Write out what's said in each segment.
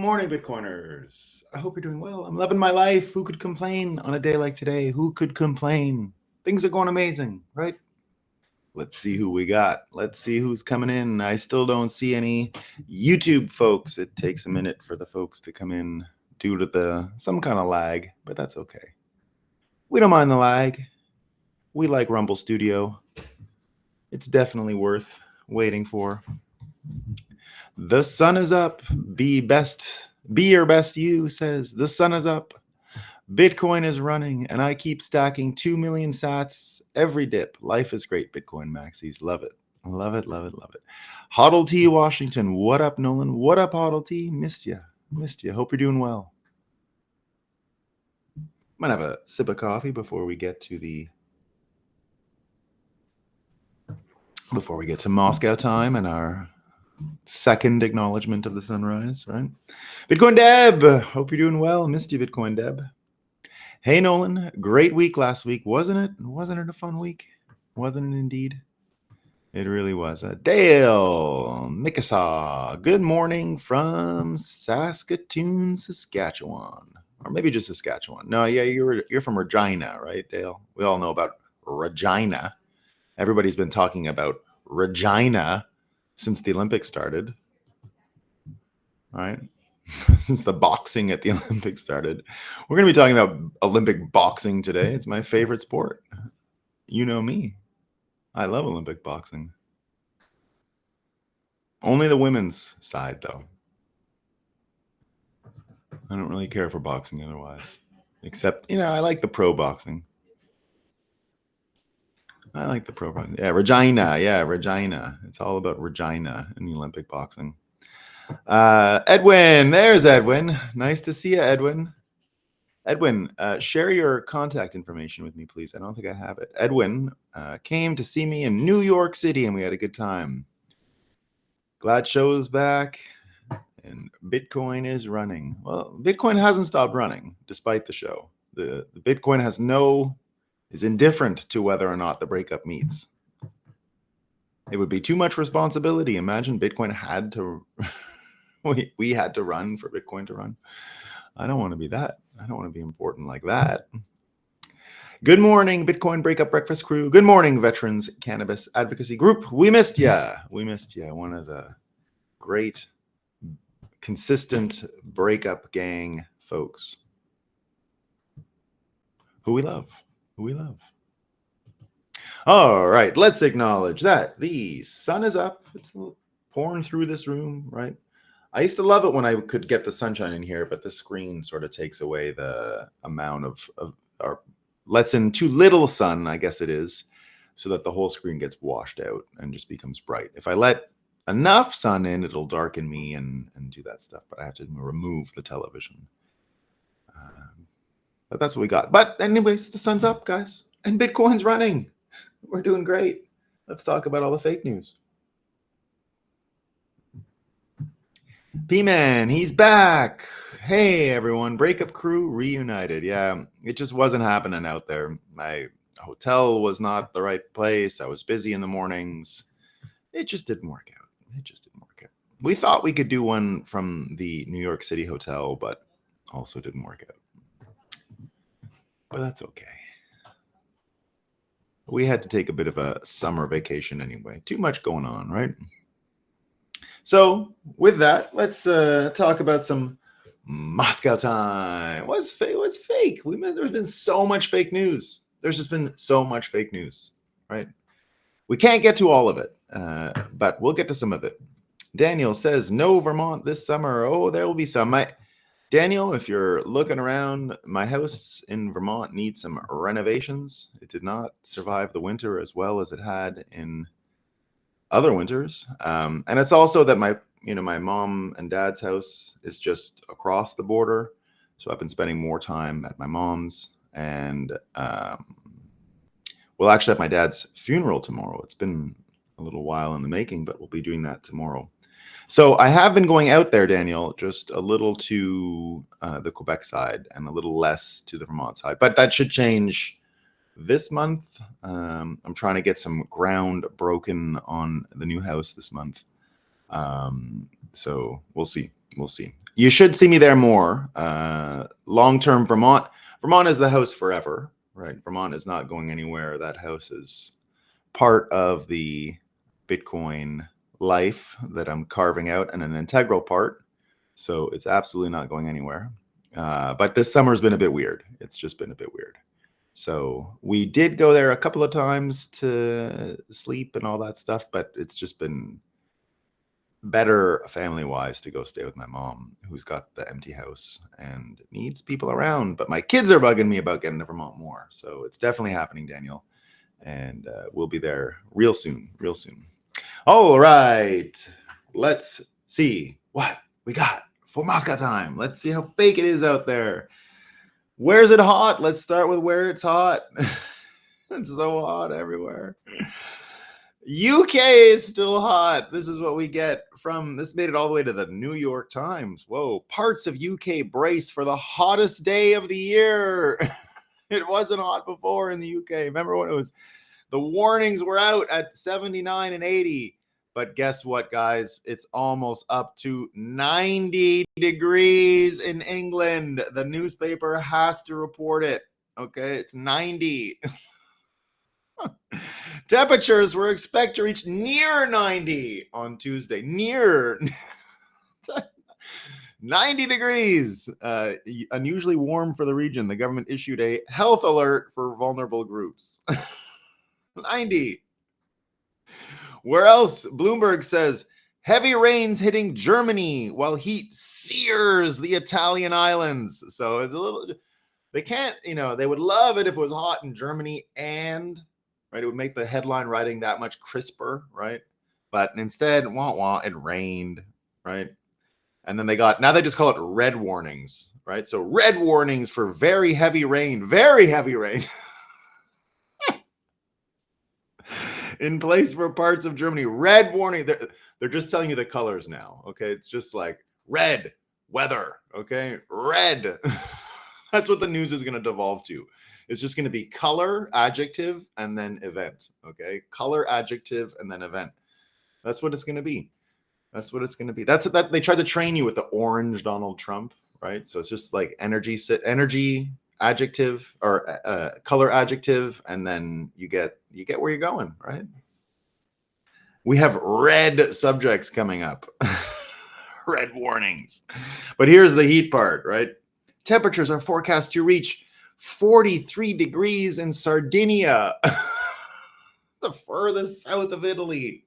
morning, Bitcoiners. I hope you're doing well. I'm loving my life. Who could complain on a day like today? Who could complain? Things are going amazing, right? Let's see who we got. Let's see who's coming in. I still don't see any YouTube folks. It takes a minute for the folks to come in due to some kind of lag, but that's okay. We don't mind the lag. We like Rumble Studio. It's definitely worth waiting for. The sun is up. Be your best you, says the sun is up. Bitcoin is running, and I keep stacking 2 million sats every dip. Life is great, Bitcoin maxis. Love it. Love it, love it, love it. Hoddle T Washington. What up, Nolan? What up, Hoddle T? Missed you. Hope you're doing well. Might have a sip of coffee before we get to Moscow time and our second acknowledgement of the sunrise, right? Bitcoin Deb, hope you're doing well. Missed you, Bitcoin Deb. Hey, Nolan, great week last week, wasn't it? Wasn't it a fun week? Wasn't it indeed? It really was. Dale Mikasaw, good morning from Saskatoon, Saskatchewan. Or maybe just Saskatchewan. No, yeah, you're from Regina, right, Dale? We all know about Regina. Everybody's been talking about Regina since the Olympics started, right? Since the boxing at the Olympics started. We're going to be talking about Olympic boxing today. It's my favorite sport. You know me. I love Olympic boxing. Only the women's side, though. I don't really care for boxing otherwise. Except, I like the pro boxing. I like the pro boxing. Yeah, Regina. It's all about Regina in the Olympic boxing. Edwin, there's Edwin. Nice to see you, Edwin. Edwin, share your contact information with me, please. I don't think I have it. Edwin came to see me in New York City, and we had a good time. Glad show's back, and Bitcoin is running. Well, Bitcoin hasn't stopped running, despite the show. The Bitcoin is indifferent to whether or not the breakup meets. It would be too much responsibility. Imagine Bitcoin had to... we had to run for Bitcoin to run. I don't want to be that. I don't want to be important like that. Good morning, Bitcoin Breakup Breakfast crew. Good morning, Veterans Cannabis Advocacy Group. We missed ya. One of the great, consistent breakup gang folks who we love. All right, let's acknowledge that the sun is up. It's pouring through this room, right? I used to love it when I could get the sunshine in here, but the screen sort of takes away the amount or lets in too little sun, I guess it is, so that the whole screen gets washed out and just becomes bright. If I let enough sun in, it'll darken me and do that stuff, but I have to remove the television. But that's what we got. But anyways, the sun's up, guys, and Bitcoin's running. We're doing great. Let's talk about all the fake news. P-Man, he's back. Hey, everyone. Breakup crew reunited. Yeah, it just wasn't happening out there. My hotel was not the right place. I was busy in the mornings. It just didn't work out. We thought we could do one from the New York City hotel, but also didn't work out. But that's okay. We had to take a bit of a summer vacation anyway. Too much going on, right? So with that, let's talk about some Moscow time. What's fake? There's been so much fake news. There's just been so much fake news, right? We can't get to all of it, but we'll get to some of it. Daniel says, no Vermont this summer. Oh, there will be some. Daniel, if you're looking around, my house in Vermont needs some renovations. It did not survive the winter as well as it had in other winters. And it's also that my mom and dad's house is just across the border. So I've been spending more time at my mom's, and we'll actually have my dad's funeral tomorrow. It's been a little while in the making, but we'll be doing that tomorrow. So I have been going out there, Daniel, just a little to the Quebec side and a little less to the Vermont side. But that should change this month. I'm trying to get some ground broken on the new house this month. So we'll see. You should see me there more. Long-term Vermont. Vermont is the house forever, right? Vermont is not going anywhere. That house is part of the Bitcoin life that I'm carving out and an integral part. So it's absolutely not going anywhere. But this summer's been a bit weird. It's just been a bit weird. So we did go there a couple of times to sleep and all that stuff, but it's just been better family-wise to go stay with my mom, who's got the empty house and needs people around. But my kids are bugging me about getting to Vermont more. So it's definitely happening, Daniel. And we'll be there real soon, real soon. All right. Let's see what we got for Moscow time. Let's see how fake it is out there. Where's it hot? Let's start with where it's hot. It's so hot everywhere. UK is still hot. This is what we get from, this made it all the way to the New York Times. Whoa, parts of UK brace for the hottest day of the year. It wasn't hot before in the UK. Remember when it was, the warnings were out at 79 and 80. But guess what, guys? It's almost up to 90 degrees in England. The newspaper has to report it. Okay, it's 90. Temperatures were expected to reach near 90 on Tuesday. Near 90 degrees. Unusually warm for the region. The government issued a health alert for vulnerable groups. 90. Where else? Bloomberg says heavy rains hitting Germany while heat sears the Italian islands. So it's a little, they can't, they would love it if it was hot in Germany and, right, it would make the headline writing that much crisper, right? But instead, it rained, right? And then now they just call it red warnings, right? So red warnings for very heavy rain. In place for parts of Germany. Red warning. They're just telling you the colors now. Okay. It's just like red weather. Okay. Red. That's what the news is going to devolve to. It's just going to be color, adjective, and then event. Okay. Color, adjective, and then event. That's what it's going to be. That's what it's going to be. That's that they tried to train you with the orange Donald Trump, right? So it's just like energy adjective or color adjective, and then you get where you're going, right? We have red subjects coming up. Red warnings. But here's the heat part, right? Temperatures are forecast to reach 43 degrees in Sardinia, the furthest south of Italy,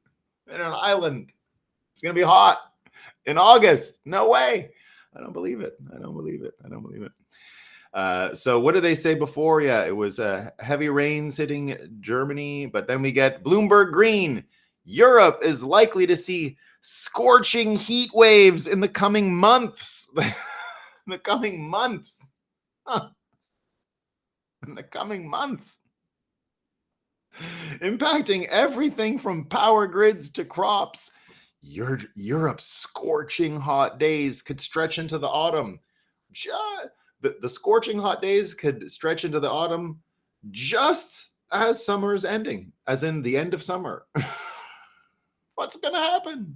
in an island. It's going to be hot in August. No way. I don't believe it. So what did they say before? Yeah, it was heavy rains hitting Germany, but then we get Bloomberg Green. Europe is likely to see scorching heat waves in the coming months. In the coming months. Impacting everything from power grids to crops. Europe's scorching hot days could stretch into the autumn. The scorching hot days could stretch into the autumn just as summer is ending, as in the end of summer. What's going to happen?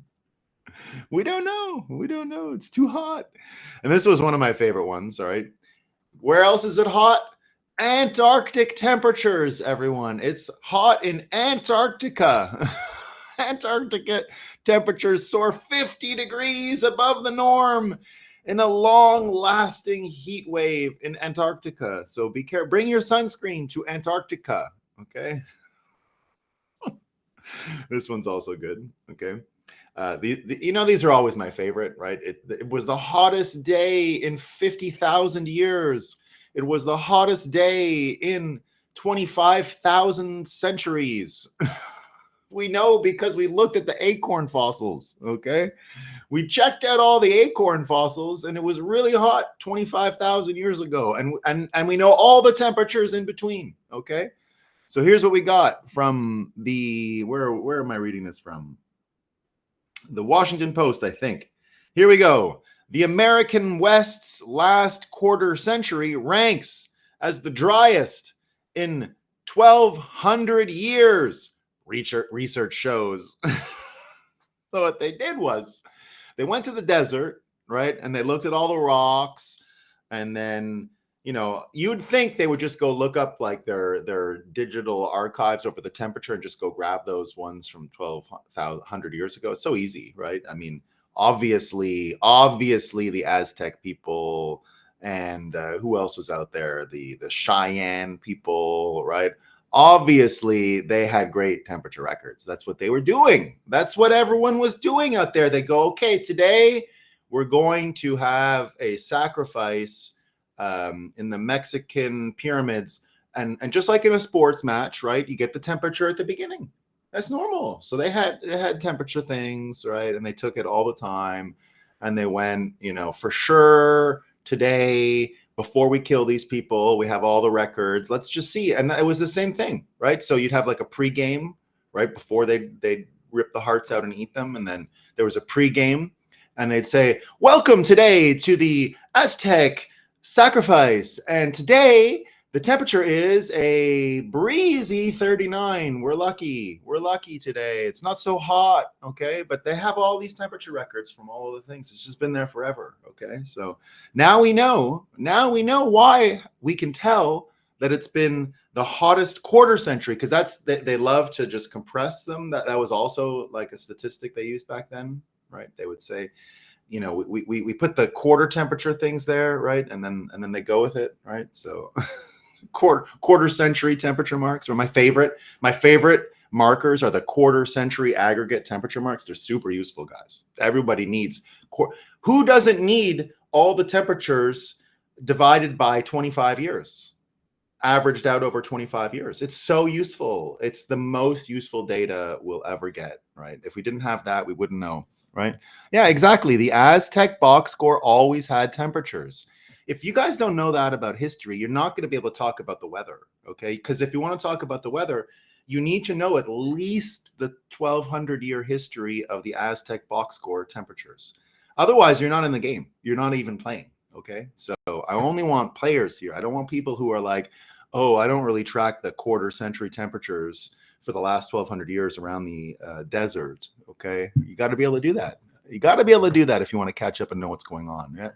We don't know. It's too hot. And this was one of my favorite ones, all right? Where else is it hot? Antarctic temperatures, everyone. It's hot in Antarctica. Antarctica temperatures soar 50 degrees above the norm in a long-lasting heat wave in Antarctica. So be careful. Bring your sunscreen to Antarctica, okay? This one's also good, okay? These are always my favorite, right? It was the hottest day in 50,000 years. It was the hottest day in 25,000 centuries. We know because we looked at the acorn fossils, okay? We checked out all the acorn fossils, and it was really hot 25,000 years ago, and we know all the temperatures in between, okay? So here's what we got from the, where am I reading this from? The Washington Post, I think. Here we go. The American West's last quarter century ranks as the driest in 1,200 years, research shows. So what they did was they went to the desert, right? And they looked at all the rocks, and then, you'd think they would just go look up like their digital archives over the temperature and just go grab those ones from 1200 years ago. It's so easy, right? I mean, obviously the Aztec people, and who else was out there? The Cheyenne people, right? Obviously they had great temperature records. That's what they were doing. That's what everyone was doing out there. They go, okay, today we're going to have a sacrifice in the Mexican pyramids, and just like in a sports match, right? You get the temperature at the beginning. That's normal. So they had temperature things, right? And they took it all the time, and they went, for sure today, before we kill these people, we have all the records. Let's just see. And it was the same thing, right? So you'd have like a pregame, right, before they'd rip the hearts out and eat them, and then there was a pregame, and they'd say, "Welcome today to the Aztec sacrifice, and today the temperature is a breezy 39. We're lucky today. It's not so hot." Okay, but they have all these temperature records from all of the things. It's just been there forever. Okay, so now we know why we can tell that it's been the hottest quarter century, because they love to just compress them. That was also like a statistic they used back then, right? They would say, we put the quarter temperature things there, right? And then they go with it, right? So quarter century temperature marks are my favorite markers are the quarter century aggregate temperature marks. They're super useful, guys. Everybody needs, who doesn't need all the temperatures divided by 25 years, averaged out over 25 years? It's so useful. It's the most useful data we'll ever get, right? If we didn't have that, we wouldn't know, right? Yeah, exactly. The Aztec box score always had temperatures. If you guys don't know that about history, you're not going to be able to talk about the weather, okay? Because if you want to talk about the weather, you need to know at least the 1200-year history of the Aztec box score temperatures. Otherwise, you're not in the game. You're not even playing, okay? So I only want players here. I don't want people who are like, oh, I don't really track the quarter century temperatures for the last 1200 years around the desert, okay? You got to be able to do that. You got to be able to do that if you want to catch up and know what's going on. Yeah.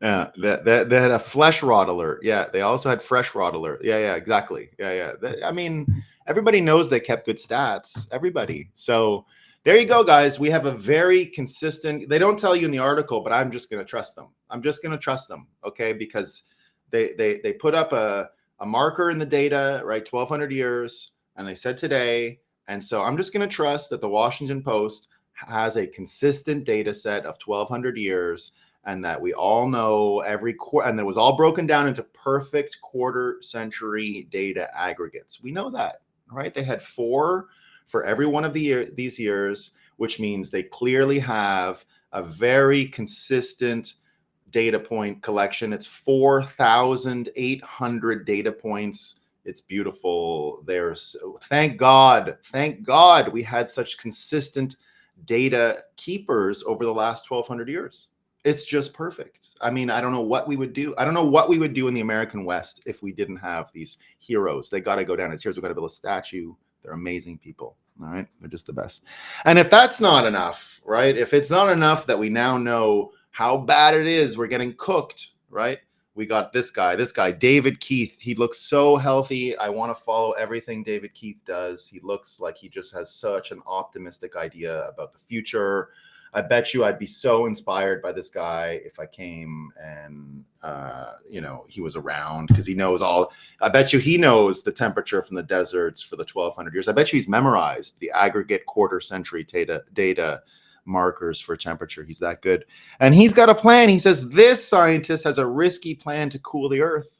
They had a flesh rot alert. Yeah, they also had fresh rot alert. Yeah, exactly. Yeah. I mean, everybody knows they kept good stats. Everybody. So there you go, guys. We have a very consistent. They don't tell you in the article, but I'm just going to trust them. Okay, because they put up a marker in the data, right? 1200 years, and they said today, and so I'm just going to trust that the Washington Post has a consistent data set of 1200 years. And that we all know every quarter, and it was all broken down into perfect quarter century data aggregates. We know that, right? They had 4 for every one of these years, which means they clearly have a very consistent data point collection. It's 4,800 data points. It's beautiful. Thank God we had such consistent data keepers over the last 1,200 years. It's just perfect. I mean, I don't know what we would do. I don't know what we would do in the American West if we didn't have these heroes. They got to go down as heroes. We've got to build a statue. They're amazing people. All right. They're just the best. And if that's not enough, right? If it's not enough that we now know how bad it is, we're getting cooked, right? We got this guy, David Keith. He looks so healthy. I want to follow everything David Keith does. He looks like he just has such an optimistic idea about the future. I bet you I'd be so inspired by this guy if I came and, he was around, because he knows I bet you he knows the temperature from the deserts for the 1200 years. I bet you he's memorized the aggregate quarter century data markers for temperature. He's that good. And he's got a plan. He says this scientist has a risky plan to cool the earth.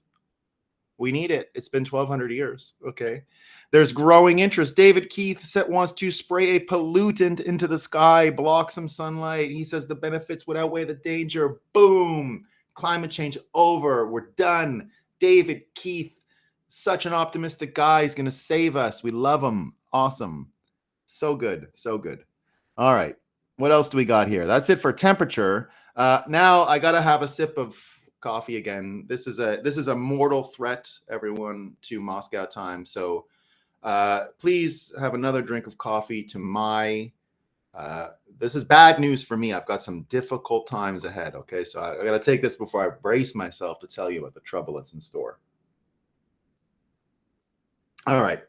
We need it. It's been 1,200 years. Okay. There's growing interest. David Keith wants to spray a pollutant into the sky, block some sunlight. He says the benefits would outweigh the danger. Boom. Climate change over. We're done. David Keith, such an optimistic guy. He's going to save us. We love him. Awesome. So good. So good. All right. What else do we got here? That's it for temperature. Now I got to have a sip of coffee again. This is a mortal threat, everyone, to Moscow time. So please have another drink of coffee to my This is bad news for me. I've got some difficult times ahead. Okay, so I got to take this before I brace myself to tell you about the trouble that's in store. All right.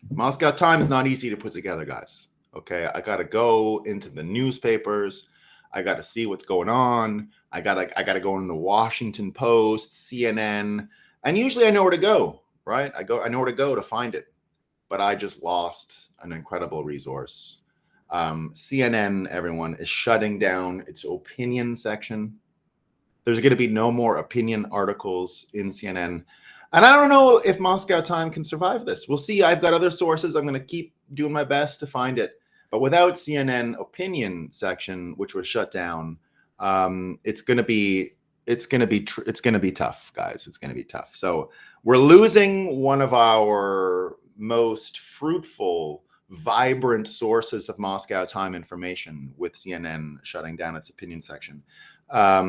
Moscow Time is not easy to put together, guys. Okay, I got to go into the newspapers. I got to see what's going on. I got to go in the Washington Post, CNN, and usually I know where to go, right? I know where to go to find it. But I just lost an incredible resource. CNN, everyone, is shutting down its opinion section. There's going to be no more opinion articles in CNN. And I don't know if Moscow Time can survive this. We'll see. I've got other sources. I'm going to keep doing my best to find it. But without CNN opinion section, which was shut down, it's going to be tough, guys. It's going to be tough. So we're losing one of our most fruitful, vibrant sources of Moscow Time information with CNN shutting down its opinion section.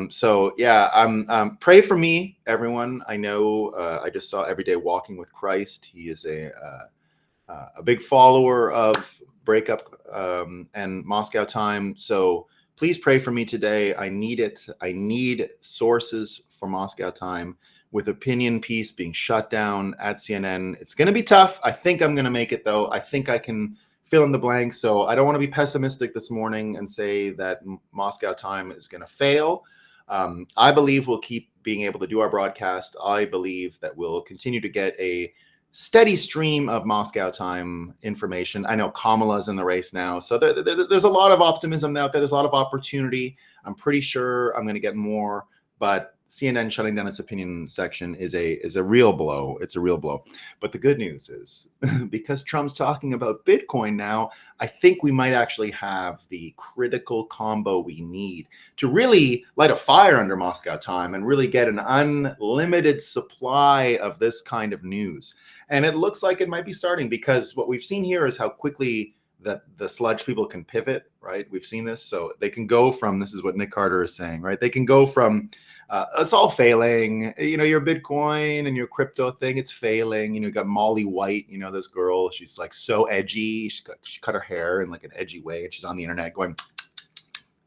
So yeah, pray for me, everyone. I know I just saw Everyday Walking with Christ. He is a big follower of Breakup and Moscow Time. So please pray for me today. I need it. I need sources for Moscow Time with opinion piece being shut down at CNN. It's going to be tough. I think I'm going to make it, though. I think I can fill in the blanks. So I don't want to be pessimistic this morning and say that Moscow Time is going to fail. I believe we'll keep being able to do our broadcast. I believe that we'll continue to get a steady stream of Moscow Time information. I know Kamala's in the race now. So there's a lot of optimism out there. There's a lot of opportunity. I'm pretty sure I'm going to get more. But CNN shutting down its opinion section is a real blow. It's a real blow. But the good news is, because Trump's talking about Bitcoin now, I think we might actually have the critical combo we need to really light a fire under Moscow Time and really get an unlimited supply of this kind of news. And it looks like it might be starting, because what we've seen here is how quickly that the sludge people can pivot, right? We've seen this. So they can go from, this is what Nick Carter is saying, right? They can go from, it's all failing. You know, your Bitcoin and your crypto thing, it's failing. You know, you got Molly White, you know, this girl, she's like so edgy. She cut her hair in like an edgy way. And she's on the internet going,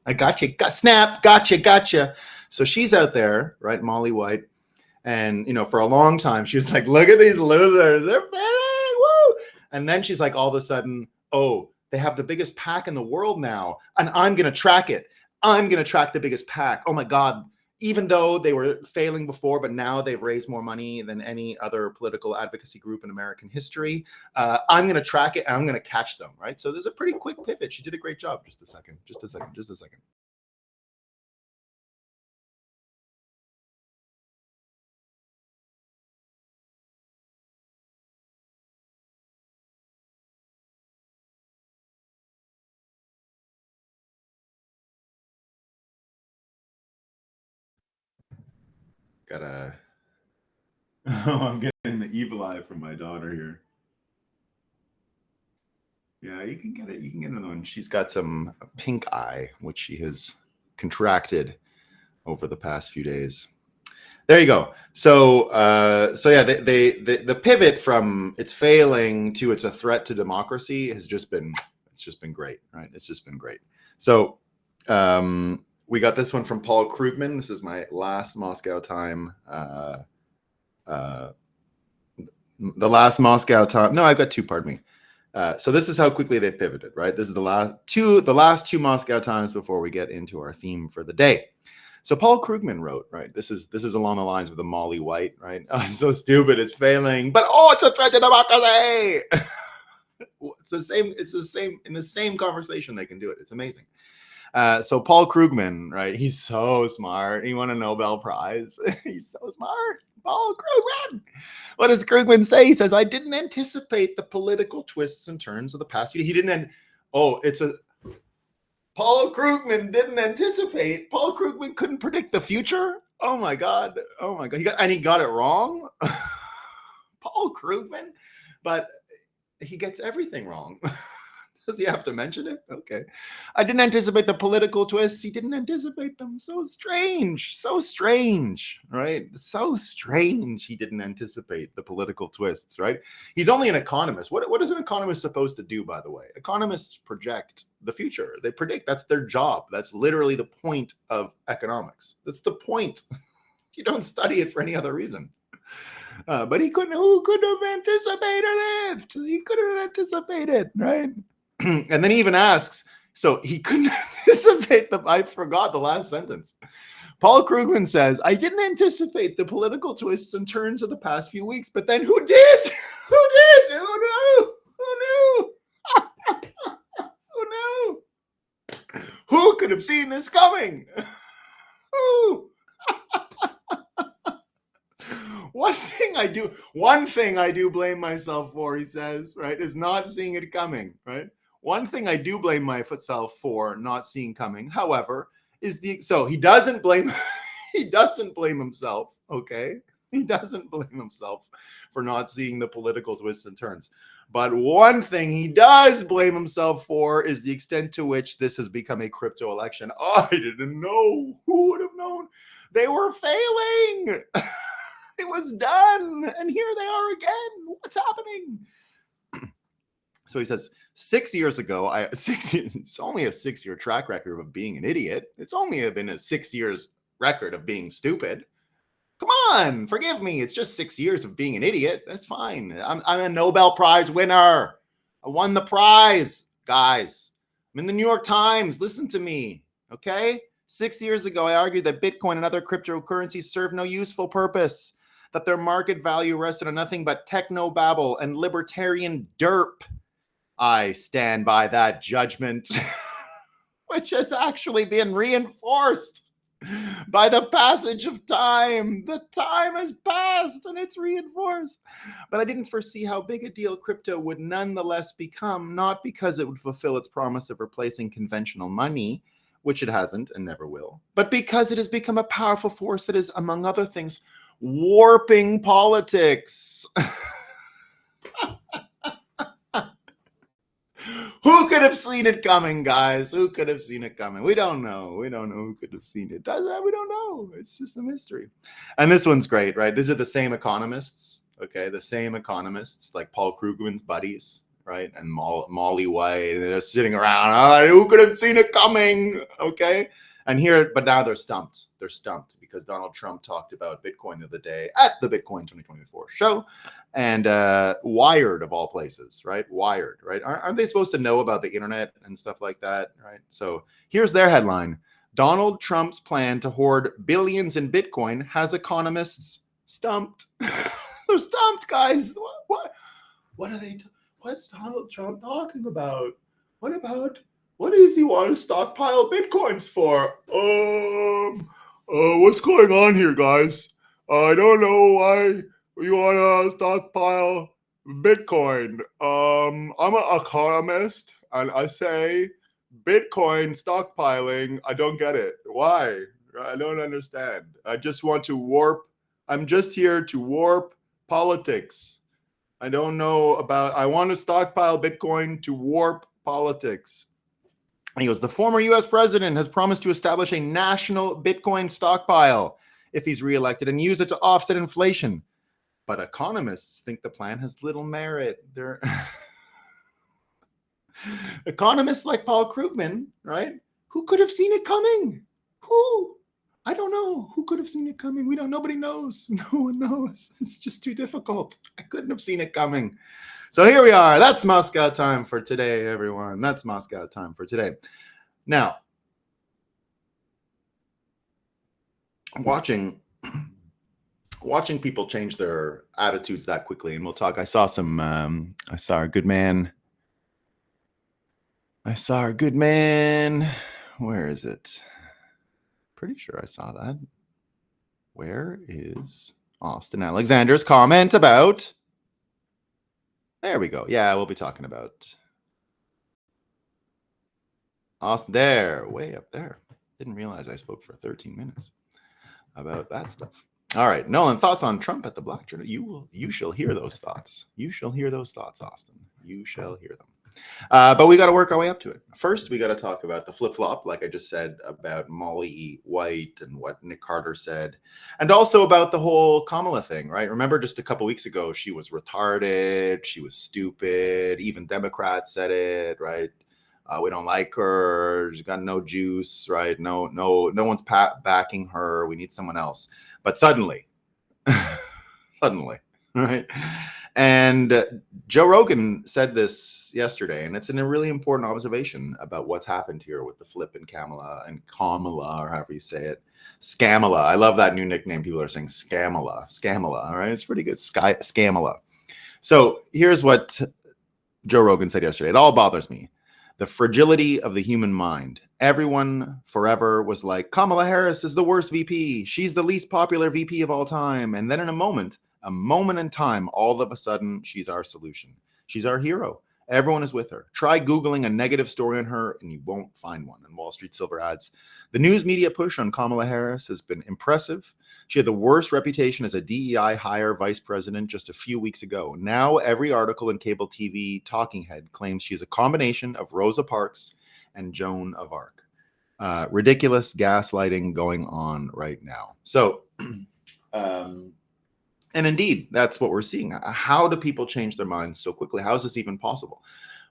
I got you, snap, gotcha. So she's out there, right? Molly White. And, you know, for a long time, she was like, look at these losers. They're failing. Woo. And then she's like, all of a sudden, oh, they have the biggest pack in the world now, and I'm going to track it. I'm going to track the biggest pack. Oh my God. Even though they were failing before, but now they've raised more money than any other political advocacy group in American history. I'm going to track it and I'm going to catch them, right? So there's a pretty quick pivot. She did a great job. Just a second. Gotta. Oh, I'm getting the evil eye from my daughter here. Yeah, you can get it. You can get another one. She's got some pink eye, which she has contracted over the past few days. There you go. So yeah, the pivot from it's failing to it's a threat to democracy has just been great, right? It's just been great. So we got this one from Paul Krugman. This is my last Moscow Time. The last Moscow Time. No, I've got two. Pardon me. So this is how quickly they pivoted, right? This is the last two Moscow Times before we get into our theme for the day. So Paul Krugman wrote, right? This is along the lines of the Molly White, right? Oh, it's so stupid, it's failing, but oh, it's a threat to democracy. It's the same in the same conversation. They can do it. It's amazing. So Paul Krugman, right? He's so smart. He won a Nobel Prize. He's so smart. Paul Krugman. What does Krugman say? He says, I didn't anticipate the political twists and turns of the past year. He didn't. Paul Krugman didn't anticipate. Paul Krugman couldn't predict the future. Oh my God. He got it wrong. Paul Krugman. But he gets everything wrong. Does he have to mention it? Okay. I didn't anticipate the political twists. He didn't anticipate them. So strange. So strange, right? So strange he didn't anticipate the political twists, right? He's only an economist. What is an economist supposed to do, by the way? Economists project the future. They predict. That's their job. That's literally the point of economics. That's the point. You don't study it for any other reason. But he couldn't. Who could have anticipated it? He couldn't anticipate it, right? And then he even asks, so he couldn't anticipate I forgot the last sentence. Paul Krugman says, I didn't anticipate the political twists and turns of the past few weeks, but then who did? Who did? Who knew? Who knew? Who knew? Who could have seen this coming? Who? One thing I do blame myself for, he says, right, is not seeing it coming, right? One thing I do blame myself for not seeing coming, however, is so he doesn't blame himself, okay? He doesn't blame himself for not seeing the political twists and turns. But one thing he does blame himself for is the extent to which this has become a crypto election. Oh, I didn't know. Who would have known? They were failing. It was done. And here they are again. What's happening? So he says, 6 years ago, it's only a 6-year track record of being an idiot. It's only been a 6 years record of being stupid. Come on, forgive me. It's just 6 years of being an idiot. That's fine. I'm a Nobel Prize winner. I won the prize, guys. I'm in the New York Times. Listen to me, okay? 6 years ago, I argued that Bitcoin and other cryptocurrencies serve no useful purpose, that their market value rested on nothing but technobabble and libertarian derp. I stand by that judgment, which has actually been reinforced by the passage of time. The time has passed and it's reinforced. But I didn't foresee how big a deal crypto would nonetheless become, not because it would fulfill its promise of replacing conventional money, which it hasn't and never will, but because it has become a powerful force that is, among other things, warping politics. Who could have seen it coming, guys? Who could have seen it coming? We don't know. We don't know who could have seen it. Does that? We don't know. It's just a mystery. And this one's great, right? These are the same economists, okay? The same economists, like Paul Krugman's buddies, right? And Molly White. They're sitting around. Who could have seen it coming? Okay? And here, but now they're stumped. They're stumped because Donald Trump talked about Bitcoin the other day at the Bitcoin 2024 show, and Wired of all places, right? Wired, right? Aren't they supposed to know about the internet and stuff like that, right? So here's their headline: Donald Trump's plan to hoard billions in Bitcoin has economists stumped. They're stumped, guys. What are they? What's Donald Trump talking about? What does he want to stockpile Bitcoins for? What's going on here, guys? I don't know why you want to stockpile Bitcoin. I'm an economist, and I say Bitcoin stockpiling, I don't get it. Why? I don't understand. I just want to warp. I'm just here to warp politics. I don't know about, I want to stockpile Bitcoin to warp politics. And he goes, the former U.S. president has promised to establish a national Bitcoin stockpile if he's reelected and use it to offset inflation. But economists think the plan has little merit. They're economists like Paul Krugman, right? Who could have seen it coming? Who? I don't know. Who could have seen it coming? We don't. Nobody knows. No one knows. It's just too difficult. I couldn't have seen it coming. So here we are. That's Moscow time for today, everyone. That's Moscow time for today. Now, watching people change their attitudes that quickly, and we'll talk. I saw our good man. Where is it? Pretty sure I saw that. Where is Austin Alexander's comment about? There we go. Yeah, we'll be talking about Austin there, way up there. Didn't realize I spoke for 13 minutes about that stuff. All right, Nolan, thoughts on Trump at the Black Journal? You shall hear those thoughts. You shall hear those thoughts, Austin. You shall hear them. But we got to work our way up to it. First, we got to talk about the flip-flop, like I just said, about Molly White and what Nick Carter said, and also about the whole Kamala thing, right? Remember just a couple weeks ago, she was retarded, she was stupid, even Democrats said it, right? We don't like her, she's got no juice, right? No one's backing her, we need someone else. But suddenly, right? And Joe Rogan said this yesterday, and it's a really important observation about what's happened here with the flip and Kamala, or however you say it. Scamala. I love that new nickname. People are saying Scamala. All right, it's pretty good. Scamala. So here's what Joe Rogan said yesterday. It all bothers me. The fragility of the human mind. Everyone forever was like, Kamala Harris is the worst VP. She's the least popular VP of all time. And then in a moment in time, all of a sudden, she's our solution. She's our hero. Everyone is with her. Try Googling a negative story on her and you won't find one. And Wall Street Silver adds, the news media push on Kamala Harris has been impressive. She had the worst reputation as a DEI hire vice president just a few weeks ago. Now every article in cable TV talking head claims she's a combination of Rosa Parks and Joan of Arc. Ridiculous gaslighting going on right now. So, and indeed, that's what we're seeing. How do people change their minds so quickly? How is this even possible?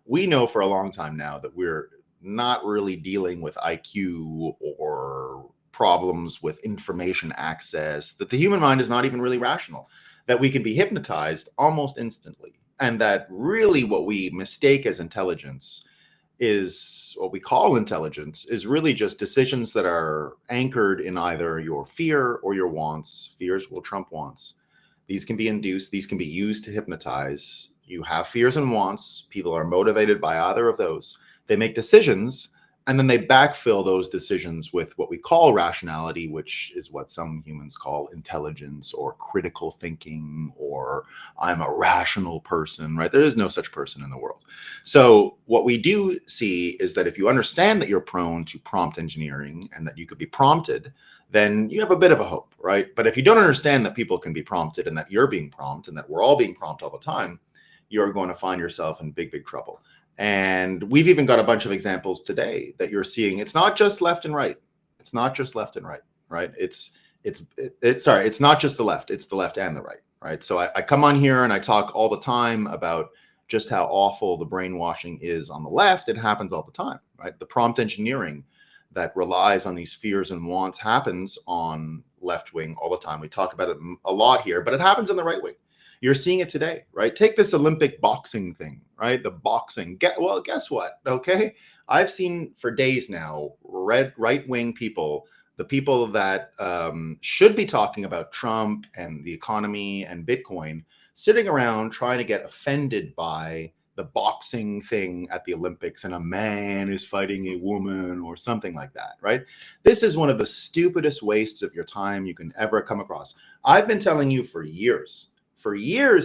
We know for a long time now that we're not really dealing with IQ or problems with information access, that the human mind is not even really rational, that we can be hypnotized almost instantly, and that really what we mistake as intelligence is what we call intelligence is really just decisions that are anchored in either your fear or your wants. Fears will trump wants. These can be induced. These can be used to hypnotize. You have fears and wants. People are motivated by either of those. They make decisions, and then they backfill those decisions with what we call rationality, which is what some humans call intelligence or critical thinking, or I'm a rational person, right? There is no such person in the world. So what we do see is that if you understand that you're prone to prompt engineering and that you could be prompted, then you have a bit of a hope, right? But if you don't understand that people can be prompted and that you're being prompted and that we're all being prompted all the time, you're going to find yourself in big, big trouble. And we've even got a bunch of examples today that you're seeing. It's not just left and right. It's not just left and right, right? It's not just the left. It's the left and the right, right? So I come on here and I talk all the time about just how awful the brainwashing is on the left. It happens all the time, right? The prompt engineering that relies on these fears and wants happens on left wing all the time. We talk about it a lot here, but it happens on the right wing. You're seeing it today, right? Take this Olympic boxing thing, right? The boxing. Well, guess what? Okay. I've seen for days now, right-wing people, the people that should be talking about Trump and the economy and Bitcoin, sitting around trying to get offended by the boxing thing at the Olympics and a man is fighting a woman or something like that, right? This is one of the stupidest wastes of your time you can ever come across. I've been telling you for years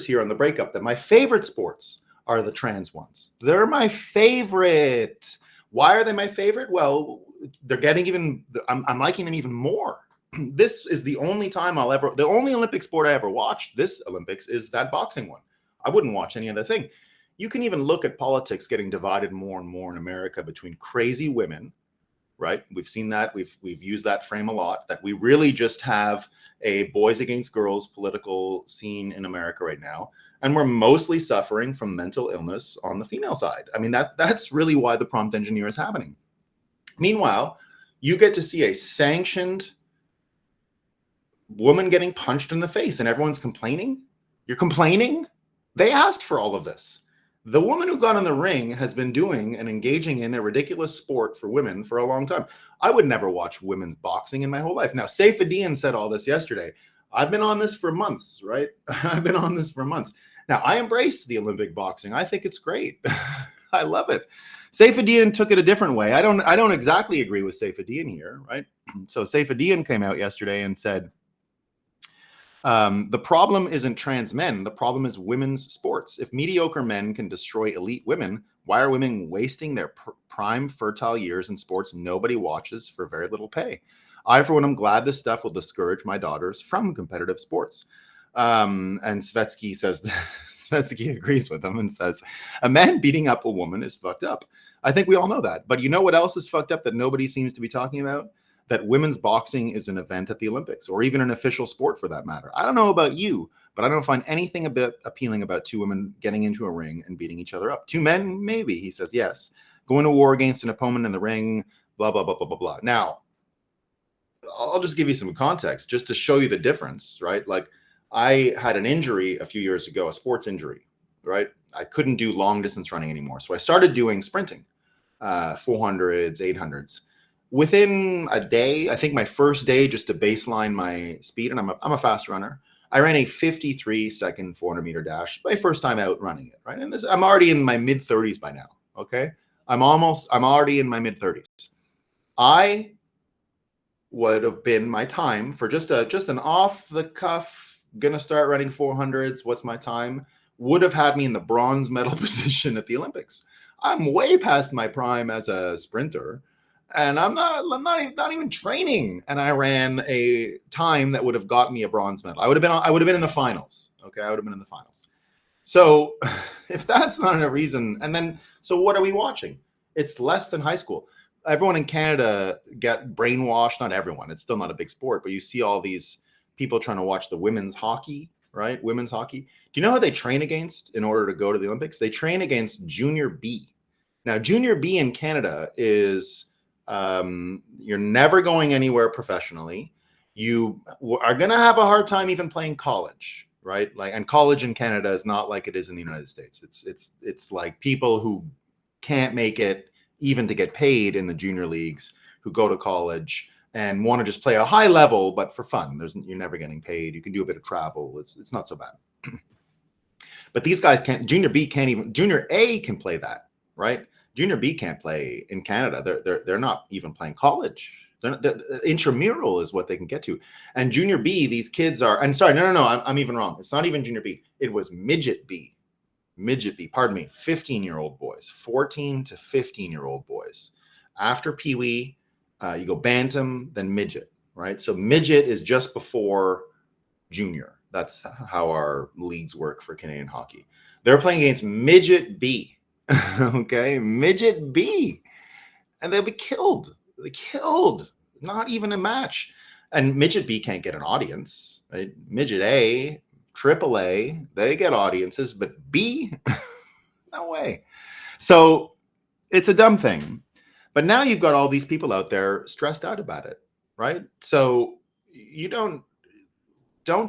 here on the Breakup that my favorite sports are the trans ones. They're my favorite. Why are they my favorite? Well, they're getting even, I'm liking them even more. This is the only time the only Olympic sport I ever watched this Olympics is that boxing one. I wouldn't watch any other thing. You can even look at politics getting divided more and more in America between crazy women, right? We've seen that. We've used that frame a lot, that we really just have a boys against girls political scene in America right now. And we're mostly suffering from mental illness on the female side. I mean, that's really why the prompt engineer is happening. Meanwhile, you get to see a sanctioned woman getting punched in the face and everyone's complaining. You're complaining? They asked for all of this. The woman who got in the ring has been doing and engaging in a ridiculous sport for women for a long time. I would never watch women's boxing in my whole life. Now, Saifedean said all this yesterday. I've been on this for months, right? I've been on this for months. Now, I embrace the Olympic boxing. I think it's great. I love it. Saifedean took it a different way. I don't exactly agree with Saifedean here, right? So Saifedean came out yesterday and said, the problem isn't trans men. The problem is women's sports. If mediocre men can destroy elite women, why are women wasting their prime fertile years in sports nobody watches for very little pay? I, for one, am glad this stuff will discourage my daughters from competitive sports. And Svetsky says Snetsky agrees with him and says, a man beating up a woman is fucked up. I think we all know that. But you know what else is fucked up that nobody seems to be talking about? That women's boxing is an event at the Olympics, or even an official sport for that matter. I don't know about you, but I don't find anything a bit appealing about two women getting into a ring and beating each other up. Two men, maybe, he says, yes. Going to war against an opponent in the ring, blah, blah, blah, blah, blah, blah. Now, I'll just give you some context just to show you the difference, right? Like, I had an injury a few years ago, a sports injury, right? I couldn't do long distance running anymore. So I started doing sprinting, 400s, 800s. Within a day, I think my first day, just to baseline my speed, and I'm a fast runner, I ran a 53-second 400-meter dash. My first time out running it, right? And I'm already in my mid-30s by now, okay? I'm already in my mid-30s. I would have been my time for just an off-the-cuff, gonna start running 400s, what's my time, would have had me in the bronze medal position at the Olympics. I'm way past my prime as a sprinter. And I'm not even training, and I ran a time that would have gotten me a bronze medal. I would have been in the finals. Okay, I would have been in the finals. So if that's not a reason, and then so what are we watching? It's less than high school. Everyone in Canada get brainwashed. Not everyone. It's still not a big sport, but you see all these people trying to watch the women's hockey, right? Women's hockey. Do you know how they train against in order to go to the Olympics? They train against Junior B. Now, Junior B in Canada is you're never going anywhere professionally. You are going to have a hard time even playing college, right? Like, and college in Canada is not like it is in the United States. It's like people who can't make it even to get paid in the junior leagues, who go to college and want to just play a high level, but for fun. You're never getting paid. You can do a bit of travel. It's not so bad. But these guys can't. Junior B can't even. Junior A can play that, right? Junior B can't play in Canada. They're not even playing college. They're intramural is what they can get to. And Junior B, these kids are. And sorry, no. I'm even wrong. It's not even Junior B. It was Midget B. Midget B. Pardon me. 15-year-old boys, 14 to 15-year-old boys. After Pee Wee, you go Bantam, then Midget. Right. So Midget is just before Junior. That's how our leagues work for Canadian hockey. They're playing against Midget B. Okay, Midget B, and they'll be killed. Not even a match. And Midget B can't get an audience, right? Midget A, Triple A, they get audiences, but B, no way. So it's a dumb thing. But now you've got all these people out there stressed out about it, right? So you don't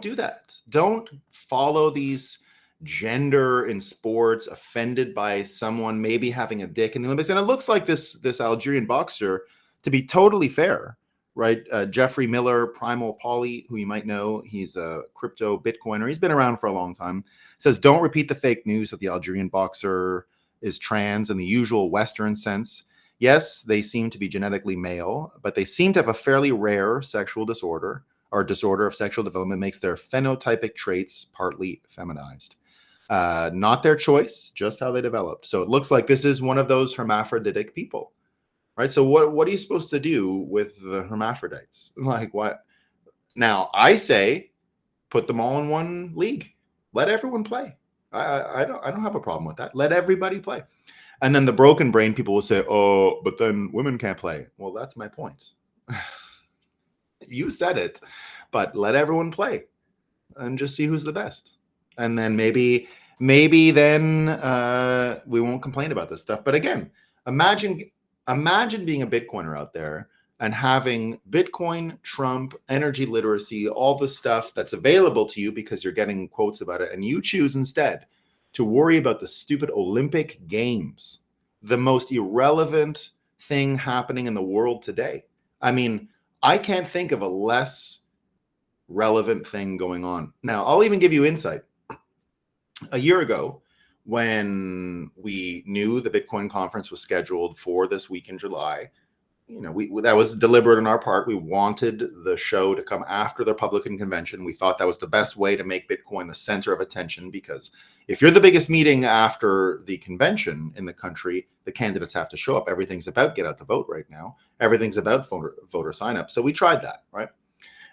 do that. Don't follow these gender in sports, offended by someone maybe having a dick in the Olympics. And it looks like this Algerian boxer, to be totally fair, right? Jeffrey Miller, Primal Polly, who you might know, he's a crypto Bitcoiner. He's been around for a long time. Says, don't repeat the fake news that the Algerian boxer is trans in the usual Western sense. Yes, they seem to be genetically male, but they seem to have a fairly rare sexual disorder, or disorder of sexual development makes their phenotypic traits partly feminized. Not their choice, just how they developed. So it looks like this is one of those hermaphroditic people, right? So what are you supposed to do with the hermaphrodites? Like, what? Now, I say put them all in one league. Let everyone play. I don't have a problem with that. Let everybody play. And then the broken brain people will say, oh, but then women can't play. Well, that's my point. You said it, but let everyone play and just see who's the best. And then maybe then we won't complain about this stuff. But again, imagine being a Bitcoiner out there and having Bitcoin, Trump, energy literacy, all the stuff that's available to you because you're getting quotes about it. And you choose instead to worry about the stupid Olympic Games, the most irrelevant thing happening in the world today. I mean, I can't think of a less relevant thing going on. Now, I'll even give you insight. A year ago, when we knew the Bitcoin conference was scheduled for this week in July, that was deliberate on our part. We wanted the show to come after the Republican convention. We thought that was the best way to make Bitcoin the center of attention, because if you're the biggest meeting after the convention in the country, the candidates have to show up. Everything's about get out the vote right now. Everything's about voter sign up. So we tried that, right?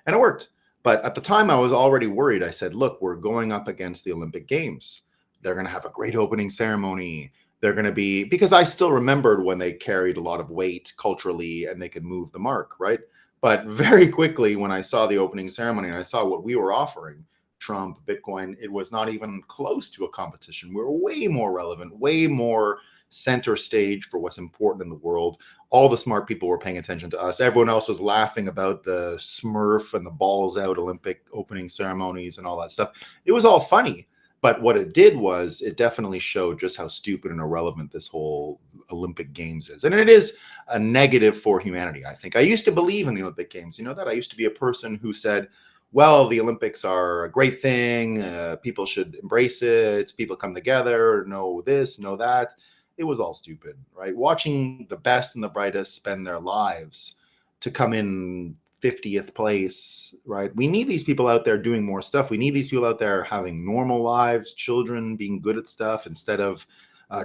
And it worked. But at the time, I was already worried. I said, look, we're going up against the Olympic Games. they're going to have a great opening ceremony. They're going to be, because I still remembered when they carried a lot of weight culturally and they could move the mark, right? But very quickly, when I saw the opening ceremony and I saw what we were offering, Trump, Bitcoin, it was not even close to a competition. We were way more relevant, way more center stage for what's important in the world. All the smart people were paying attention to us. Everyone else was laughing about the Smurf and the balls out Olympic opening ceremonies and all that stuff. It was all funny. But what it did was it definitely showed just how stupid and irrelevant this whole Olympic Games is. And it is a negative for humanity, I think. I used to believe in the Olympic Games. You know that? I used to be a person who said, well, the Olympics are a great thing. People should embrace it. People come together, know this, know that. It was all stupid, right? Watching the best and the brightest spend their lives to come in 50th place, right? We need these people out there doing more stuff. We need these people out there having normal lives, children, being good at stuff instead of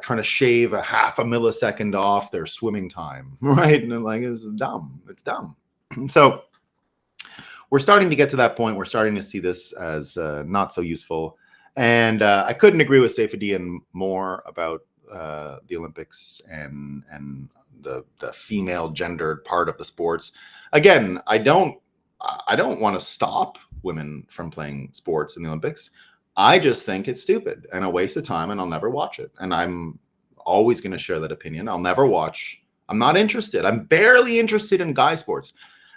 trying to shave a half a millisecond off their swimming time, right? And like, it's dumb. It's dumb. So we're starting to get to that point. We're starting to see this as not so useful. And I couldn't agree with Saifedean more about the Olympics and the female gendered part of the sports. Again, I don't want to stop women from playing sports in the Olympics. I just think it's stupid and a waste of time, and I'll never watch it. And I'm always going to share that opinion. I'll never watch. I'm not interested. I'm barely interested in guy sports.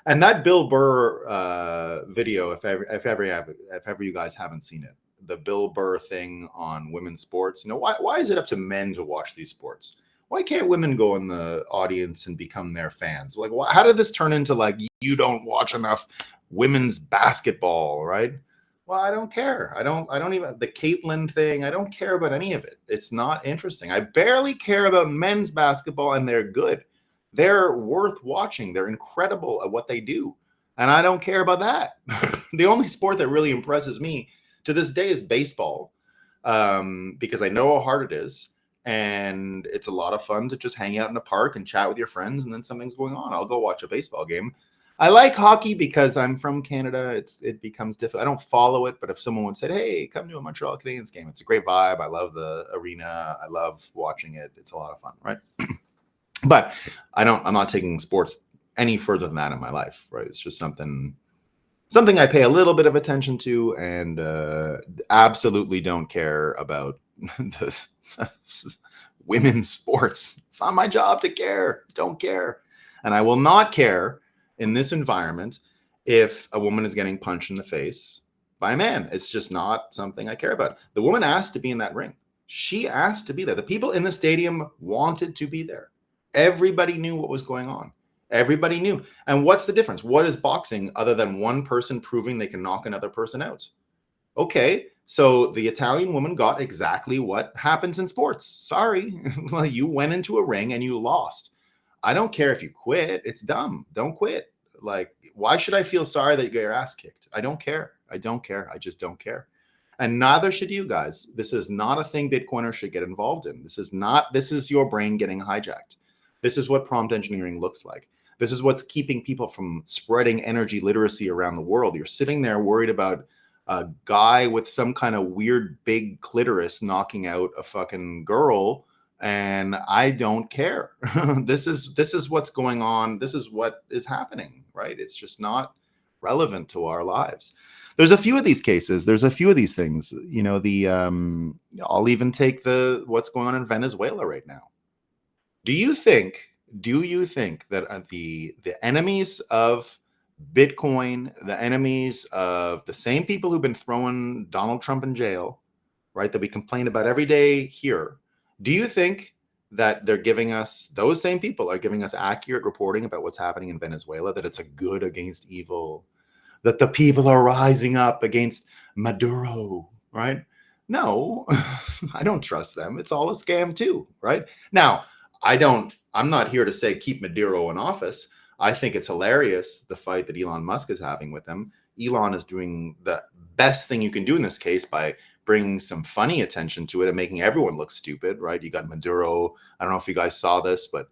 And that Bill Burr video, if ever you guys haven't seen it, the Bill Burr thing on women's sports. You know, why is it up to men to watch these sports? Why can't women go in the audience and become their fans? Like, how did this turn into like, you don't watch enough women's basketball, right? Well, I don't care. I don't even, the Caitlyn thing, I don't care about any of it. It's not interesting. I barely care about men's basketball, and they're good. They're worth watching. They're incredible at what they do. And I don't care about that. The only sport that really impresses me to this day is baseball, because I know how hard it is. And it's a lot of fun to just hang out in the park and chat with your friends, and then something's going on. I'll go watch a baseball game. I like hockey because I'm from Canada. It becomes difficult. I don't follow it, but if someone would say, hey, come to a Montreal Canadiens game, it's a great vibe. I love the arena. I love watching it. It's a lot of fun, right? But I'm not taking sports any further than that in my life, right? It's just something I pay a little bit of attention to, and absolutely don't care about the women's sports. It's not my job to care. Don't care. And I will not care in this environment if a woman is getting punched in the face by a man. It's just not something I care about. The woman asked to be in that ring. She asked to be there. The people in the stadium wanted to be there. Everybody knew what was going on. Everybody knew. And what's the difference? What is boxing other than one person proving they can knock another person out? Okay, so the Italian woman got exactly what happens in sports. Sorry, you went into a ring and you lost. I don't care if you quit. It's dumb. Don't quit. Like, why should I feel sorry that you got your ass kicked? I don't care. I don't care. I just don't care. And neither should you guys. This is not a thing Bitcoiners should get involved in. This is your brain getting hijacked. This is what prompt engineering looks like. This is what's keeping people from spreading energy literacy around the world. You're sitting there worried about a guy with some kind of weird big clitoris knocking out a fucking girl, and I don't care. This is what's going on. This is what is happening, right? It's just not relevant to our lives. There's a few of these cases. There's a few of these things. You know, I'll even take what's going on in Venezuela right now. Do you think that the enemies of Bitcoin, the enemies of the same people who've been throwing Donald Trump in jail, right, that we complain about every day here, do you think that those same people are giving us accurate reporting about what's happening in Venezuela, that it's a good against evil, that the people are rising up against Maduro, right? No, I don't trust them. It's all a scam too, right? Now, I'm not here to say keep Maduro in office. I think it's hilarious, the fight that Elon Musk is having with him. Elon is doing the best thing you can do in this case by bringing some funny attention to it and making everyone look stupid, right? You got Maduro. I don't know if you guys saw this, but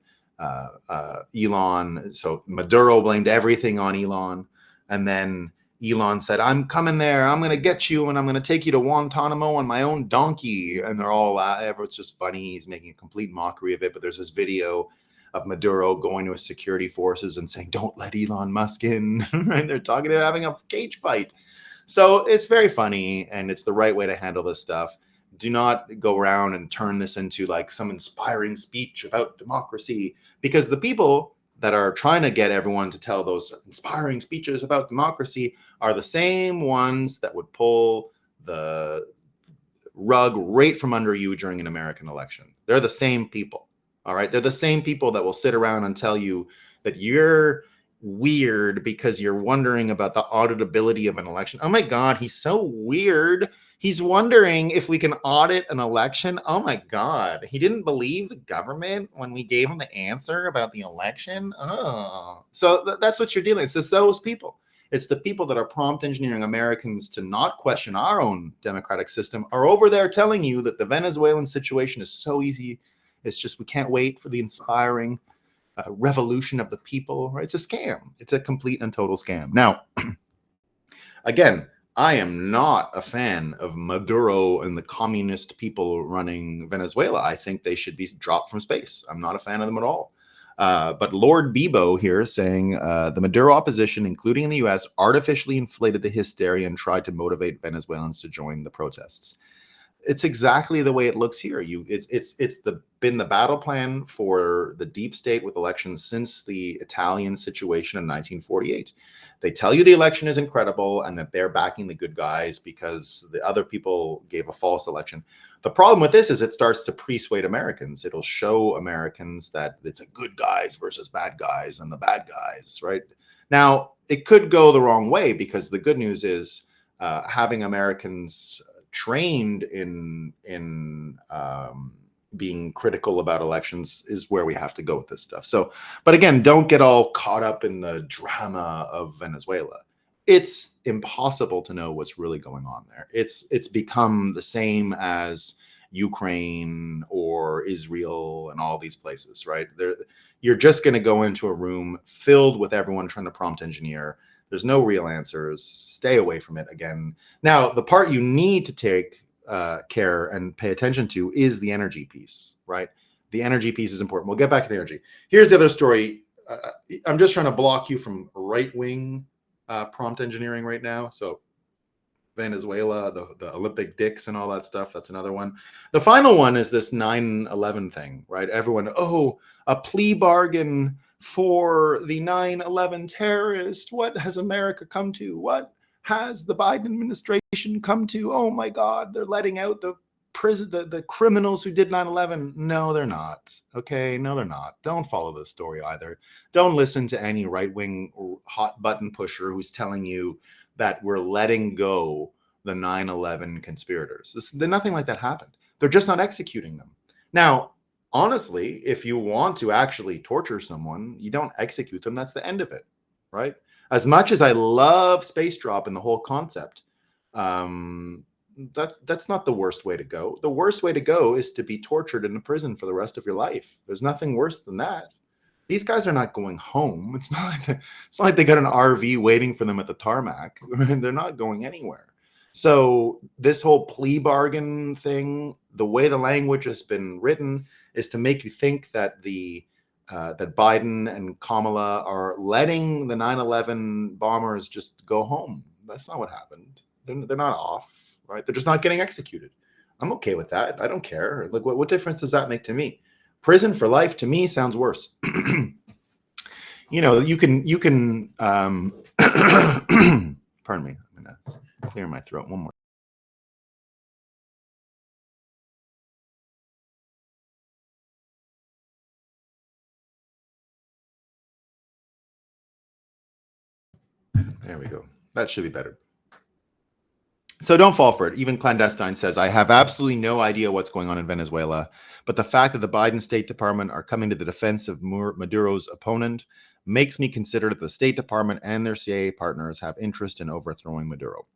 Elon, so Maduro blamed everything on Elon. And then Elon said, I'm coming there. I'm going to get you and I'm going to take you to Guantanamo on my own donkey. And they're all, it's just funny. He's making a complete mockery of it. But there's this video of Maduro going to his security forces and saying, don't let Elon Musk in. Right? They're talking about having a cage fight. So it's very funny, and it's the right way to handle this stuff. Do not go around and turn this into like some inspiring speech about democracy, because the people that are trying to get everyone to tell those inspiring speeches about democracy are the same ones that would pull the rug right from under you during an American election. They're the same people. All right. They're the same people that will sit around and tell you that you're weird because you're wondering about the auditability of an election. Oh my God, he's so weird. He's wondering if we can audit an election. Oh my God, he didn't believe the government when we gave him the answer about the election. Oh, so that's what you're dealing with. It's those people. It's the people that are prompt engineering Americans to not question our own democratic system are over there telling you that the Venezuelan situation is so easy. It's just we can't wait for the inspiring revolution of the people. Right? It's a scam. It's a complete and total scam. Now, again, I am not a fan of Maduro and the communist people running Venezuela. I think they should be dropped from space. I'm not a fan of them at all. But Lord Bebo here saying the Maduro opposition, including in the U.S., artificially inflated the hysteria and tried to motivate Venezuelans to join the protests. It's exactly the way it looks here. It's been the battle plan for the deep state with elections since the Italian situation in 1948. They tell you the election is incredible and that they're backing the good guys because the other people gave a false election. The problem with this is it starts to persuade Americans. It'll show Americans that it's a good guys versus bad guys and the bad guys, right? Now, it could go the wrong way because the good news is having Americans trained in being critical about elections is where we have to go with this stuff. So, but again, don't get all caught up in the drama of Venezuela. It's impossible to know what's really going on there. It's become the same as Ukraine or Israel and all these places, right? You're just going to go into a room filled with everyone trying to prompt engineer. There's no real answers. Stay away from it again. Now, the part you need to take care and pay attention to is the energy piece, right? The energy piece is important. We'll get back to the energy. Here's the other story. I'm just trying to block you from right-wing prompt engineering right now. So Venezuela, the Olympic dicks and all that stuff. That's another one. The final one is this 9/11 thing, right? Everyone, a plea bargain for the 9/11 terrorist. What has America come to? What has the Biden administration come to? Oh my God, they're letting out the criminals who did 9/11. No, they're not. Okay, no, they're not. Don't follow this story either. Don't listen to any right-wing hot button pusher who's telling you that we're letting go the 9/11 conspirators. Nothing like that happened. They're just not executing them. Now, honestly, if you want to actually torture someone, you don't execute them. That's the end of it, right? As much as I love space drop and the whole concept, that's not the worst way to go. The worst way to go is to be tortured in a prison for the rest of your life. There's nothing worse than that. These guys are not going home. It's not like they got an RV waiting for them at the tarmac. They're not going anywhere. So this whole plea bargain thing, the way the language has been written, is to make you think that that Biden and Kamala are letting the 9/11 bombers just go home. That's not what happened. They're not off, right? They're just not getting executed. I'm okay with that. I don't care. Like, what difference does that make to me? Prison for life to me sounds worse. You can. Pardon me. I'm gonna clear my throat one more. There we go. That should be better. So don't fall for it. Even Clandestine says, I have absolutely no idea what's going on in Venezuela, but the fact that the Biden State Department are coming to the defense of Maduro's opponent makes me consider that the State Department and their CIA partners have interest in overthrowing Maduro.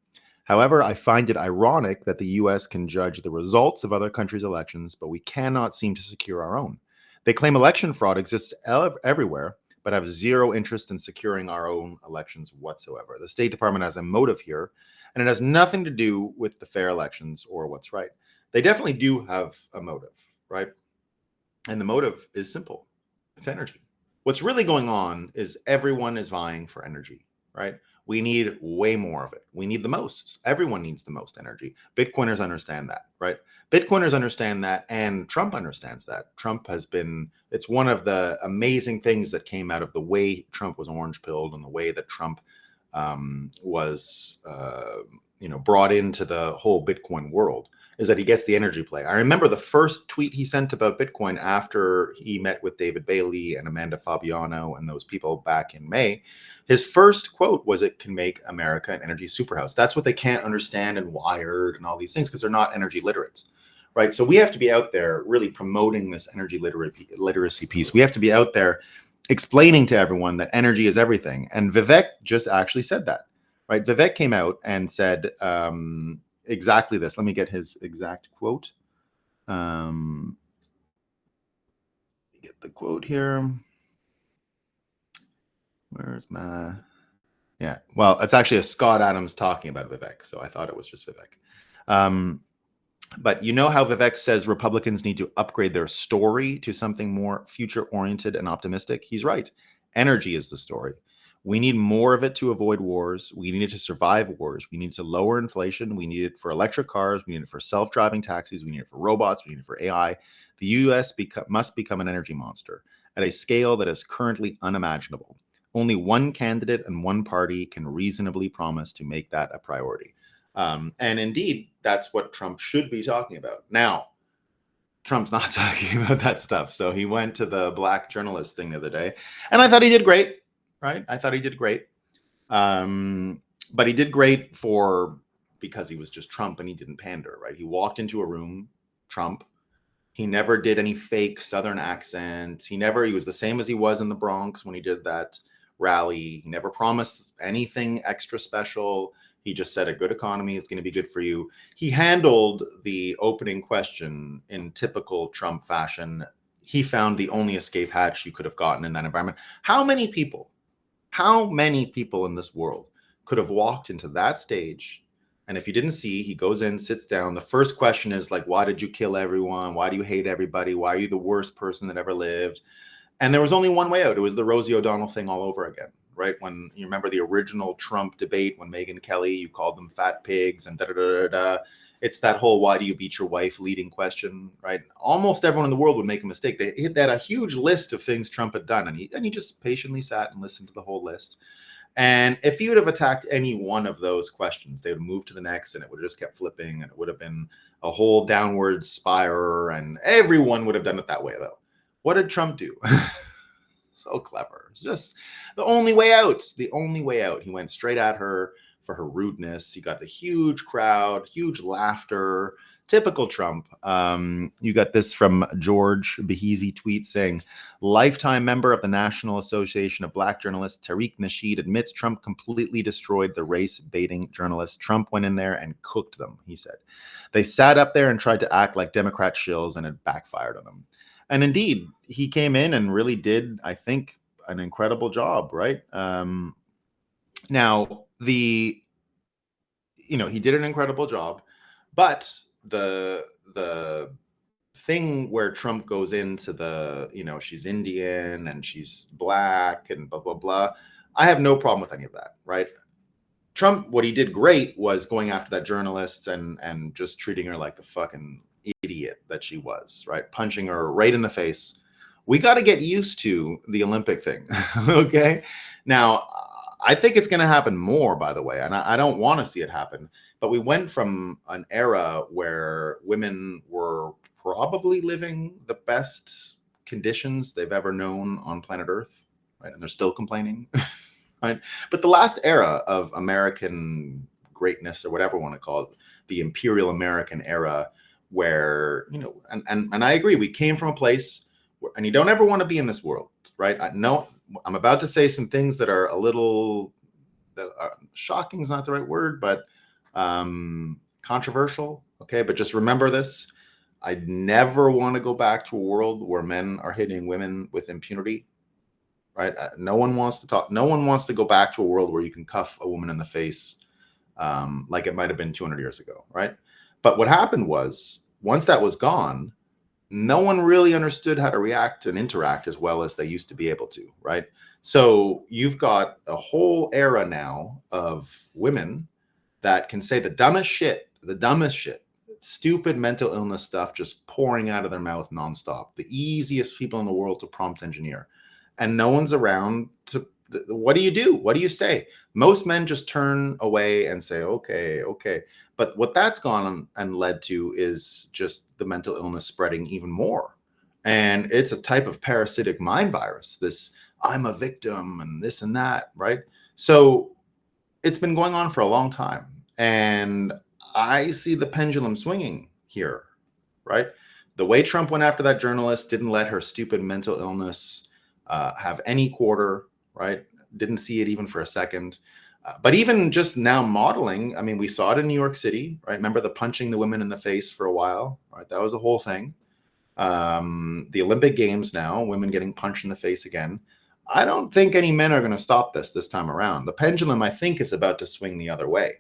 However, I find it ironic that the U.S. can judge the results of other countries' elections, but we cannot seem to secure our own. They claim election fraud exists everywhere, but have zero interest in securing our own elections whatsoever. The State Department has a motive here, and it has nothing to do with the fair elections or what's right. They definitely do have a motive, right? And the motive is simple. It's energy. What's really going on is everyone is vying for energy, right? We need way more of it. We need the most. Everyone needs the most energy. Bitcoiners understand that, right? Bitcoiners understand that, and Trump understands that. Trump has been, it's one of the amazing things that came out of the way Trump was orange pilled and the way that Trump was, brought into the whole Bitcoin world, is that he gets the energy play. I remember the first tweet he sent about Bitcoin after he met with David Bailey and Amanda Fabiano and those people back in May. His first quote was, "It can make America an energy superhouse." That's what they can't understand in Wired and all these things, because they're not energy literate, right? So we have to be out there really promoting this energy literacy piece. We have to be out there explaining to everyone that energy is everything. And Vivek just actually said that, right? Vivek came out and said exactly this. Let me get his exact quote. Get the quote here. Where's my... Yeah, well, it's actually a Scott Adams talking about Vivek, so I thought it was just Vivek. But you know how Vivek says Republicans need to upgrade their story to something more future-oriented and optimistic? He's right. Energy is the story. We need more of it to avoid wars. We need it to survive wars. We need to lower inflation. We need it for electric cars. We need it for self-driving taxis. We need it for robots. We need it for AI. The U.S. must become an energy monster at a scale that is currently unimaginable. Only one candidate and one party can reasonably promise to make that a priority. And indeed, that's what Trump should be talking about. Now, Trump's not talking about that stuff. So he went to the black journalist thing the other day, and I thought he did great, right? I thought he did great. But he did great because he was just Trump and he didn't pander, right? He walked into a room, Trump. He never did any fake Southern accent. He was the same as he was in the Bronx when he did that rally. He never promised anything extra special. He just said a good economy is going to be good for you. He handled the opening question in typical Trump fashion. He found the only escape hatch you could have gotten in that environment. How many people in this world could have walked into that stage? And if you didn't see, he goes in, sits down. The first question is like, why did you kill everyone? Why do you hate everybody? Why are you the worst person that ever lived? And there was only one way out. It was the Rosie O'Donnell thing all over again, right? When you remember the original Trump debate, when Megyn Kelly, you called them fat pigs and da-da-da-da-da. It's that whole why do you beat your wife leading question, right? Almost everyone in the world would make a mistake. They had a huge list of things Trump had done, and he just patiently sat and listened to the whole list. And if he would have attacked any one of those questions, they would move to the next, and it would have just kept flipping, and it would have been a whole downward spiral, and everyone would have done it that way, though. What did Trump do? So clever. It's just the only way out. The only way out. He went straight at her for her rudeness. He got the huge crowd, huge laughter. Typical Trump. You got this from George Behezy tweet saying, lifetime member of the National Association of Black Journalists, Tariq Nasheed admits Trump completely destroyed the race-baiting journalists. Trump went in there and cooked them, he said. They sat up there and tried to act like Democrat shills, and it backfired on them. And indeed, he came in and really did, I think, an incredible job, right? Now, he did an incredible job, but the thing where Trump goes into she's Indian and she's black and blah, blah, blah, I have no problem with any of that, right? Trump, what he did great was going after that journalist and just treating her like the fucking idiot that she was, right? Punching her right in the face. We got to get used to the Olympic thing, okay? Now, I think it's going to happen more, by the way, and I don't want to see it happen, but we went from an era where women were probably living the best conditions they've ever known on planet Earth, right? And they're still complaining, right? But the last era of American greatness, or whatever you want to call it, the imperial American era, where, and I agree, we came from a place where, and you don't ever want to be in this world, right? I'm about to say some things that are a little, shocking is not the right word, but controversial, okay? But just remember this. I'd never want to go back to a world where men are hitting women with impunity, right? No one wants to talk. No one wants to go back to a world where you can cuff a woman in the face like it might have been 200 years ago, right? But what happened was, once that was gone, no one really understood how to react and interact as well as they used to be able to, right? So you've got a whole era now of women that can say the dumbest shit, stupid mental illness stuff just pouring out of their mouth nonstop. The easiest people in the world to prompt engineer. And no one's around to, what do you do? What do you say? Most men just turn away and say, okay, okay. But what that's gone and led to is just the mental illness spreading even more. And it's a type of parasitic mind virus, this I'm a victim and this and that, right? So it's been going on for a long time. And I see the pendulum swinging here, right? The way Trump went after that journalist, didn't let her stupid mental illness have any quarter, right? Didn't see it even for a second. But even just now modeling, I mean, we saw it in New York City, right? Remember the punching the women in the face for a while, right? That was a whole thing. The Olympic Games now, women getting punched in the face again. I don't think any men are going to stop this time around. The pendulum, I think, is about to swing the other way.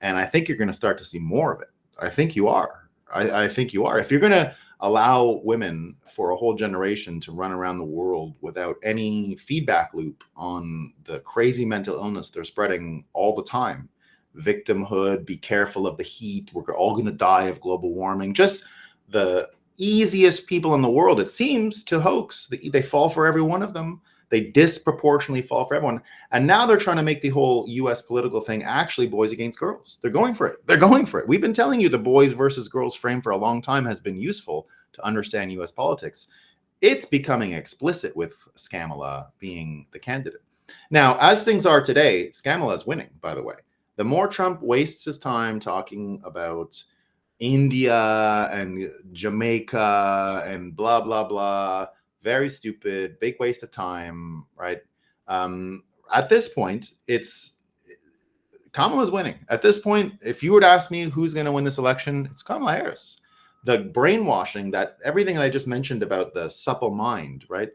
And I think you're going to start to see more of it. I think you are. I think you are. If you're going to allow women for a whole generation to run around the world without any feedback loop on the crazy mental illness they're spreading all the time, victimhood, be careful of the heat, we're all going to die of global warming, just the easiest people in the world, it seems, to hoax. They fall for every one of them. They disproportionately fall for everyone. And now they're trying to make the whole US political thing actually boys against girls. They're going for it. They're going for it. We've been telling you the boys versus girls frame for a long time has been useful to understand US politics. It's becoming explicit with Scamala being the candidate. Now, as things are today, Scamala is winning, by the way. The more Trump wastes his time talking about India and Jamaica and blah, blah, blah, very stupid, big waste of time, right? At this point, Kamala's winning. At this point, if you were to ask me who's going to win this election, it's Kamala Harris. The brainwashing, that everything that I just mentioned about the supple mind, right?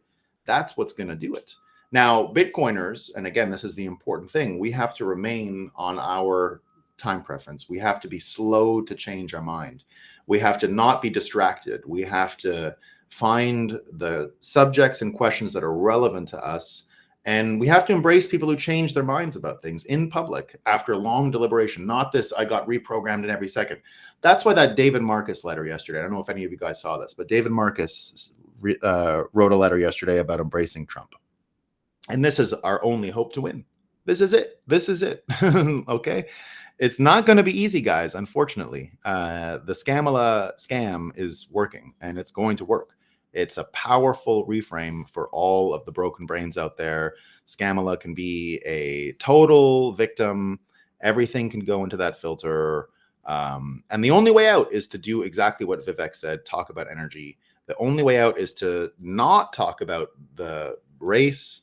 That's what's going to do it. Now, Bitcoiners, and again, this is the important thing, we have to remain on our time preference. We have to be slow to change our mind. We have to not be distracted. We have to find the subjects and questions that are relevant to us. And we have to embrace people who change their minds about things in public after long deliberation, not this, I got reprogrammed in every second. That's why that David Marcus letter yesterday, I don't know if any of you guys saw this, but David Marcus wrote a letter yesterday about embracing Trump. And this is our only hope to win. This is it. This is it. Okay. It's not going to be easy, guys, unfortunately. The Scamala scam is working, and it's going to work. It's a powerful reframe for all of the broken brains out there. Scamala can be a total victim. Everything can go into that filter. And the only way out is to do exactly what Vivek said, talk about energy. The only way out is to not talk about the race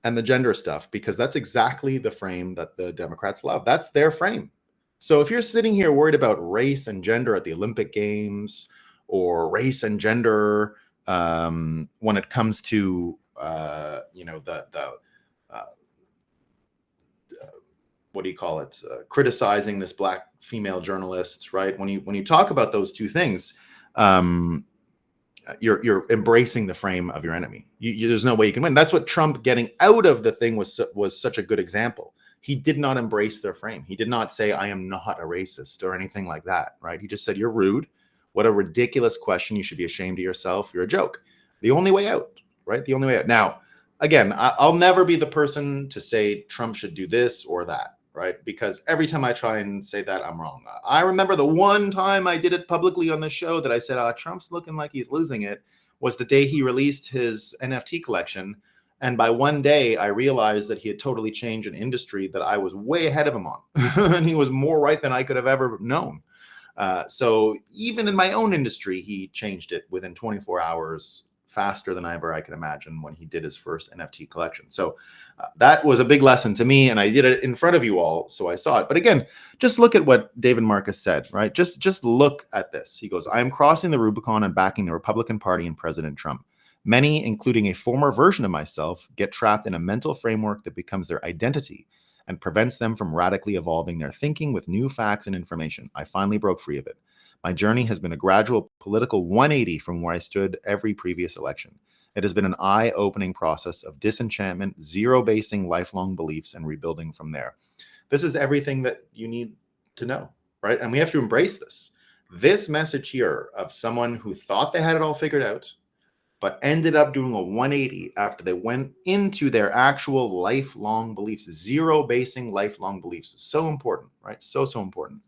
and the gender stuff, because that's exactly the frame that the Democrats love. That's their frame. So if you're sitting here worried about race and gender at the Olympic Games, or race and gender when it comes to what do you call it? Criticizing this black female journalist, right? When you talk about those two things, you're embracing the frame of your enemy. There's no way you can win. That's what Trump getting out of the thing was such a good example. He did not embrace their frame. He did not say, I am not a racist or anything like that, right? He just said, you're rude. What a ridiculous question. You should be ashamed of yourself. You're a joke. The only way out, right? The only way out. Now, again, I'll never be the person to say Trump should do this or that, right? Because every time I try and say that, I'm wrong. I remember the one time I did it publicly on the show that I said, Trump's looking like he's losing it, was the day he released his NFT collection. And by one day, I realized that he had totally changed an industry that I was way ahead of him on. And he was more right than I could have ever known. So even in my own industry, he changed it within 24 hours faster than I could imagine when he did his first NFT collection. So that was a big lesson to me, and I did it in front of you all, so I saw it. But again, just look at what David Marcus said, right? Just look at this. He goes, I am crossing the Rubicon and backing the Republican Party and President Trump. Many, including a former version of myself, get trapped in a mental framework that becomes their identity and prevents them from radically evolving their thinking with new facts and information. I finally broke free of it. My journey has been a gradual political 180 from where I stood every previous election. It has been an eye-opening process of disenchantment, zero-basing lifelong beliefs, and rebuilding from there. This is everything that you need to know, right? And we have to embrace this. This message here of someone who thought they had it all figured out, but ended up doing a 180 after they went into their actual lifelong beliefs, zero-basing lifelong beliefs. So important, right? So important.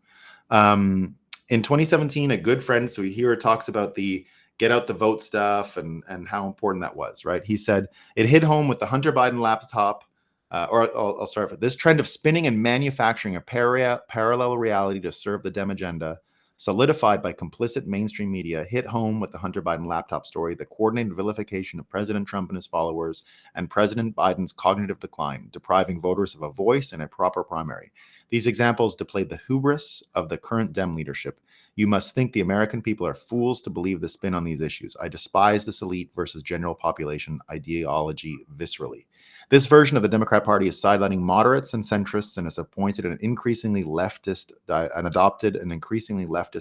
In 2017, a good friend, so here talks about the get out the vote stuff and how important that was, right? He said, it hit home with the Hunter Biden laptop, I'll start with this trend of spinning and manufacturing a parallel reality to serve the Dem agenda, solidified by complicit mainstream media, hit home with the Hunter Biden laptop story, the coordinated vilification of President Trump and his followers, and President Biden's cognitive decline, depriving voters of a voice and a proper primary. These examples displayed the hubris of the current Dem leadership. You must think the American people are fools to believe the spin on these issues. I despise this elite versus general population ideology viscerally. This version of the Democrat Party is sidelining moderates and centrists and has adopted an increasingly leftist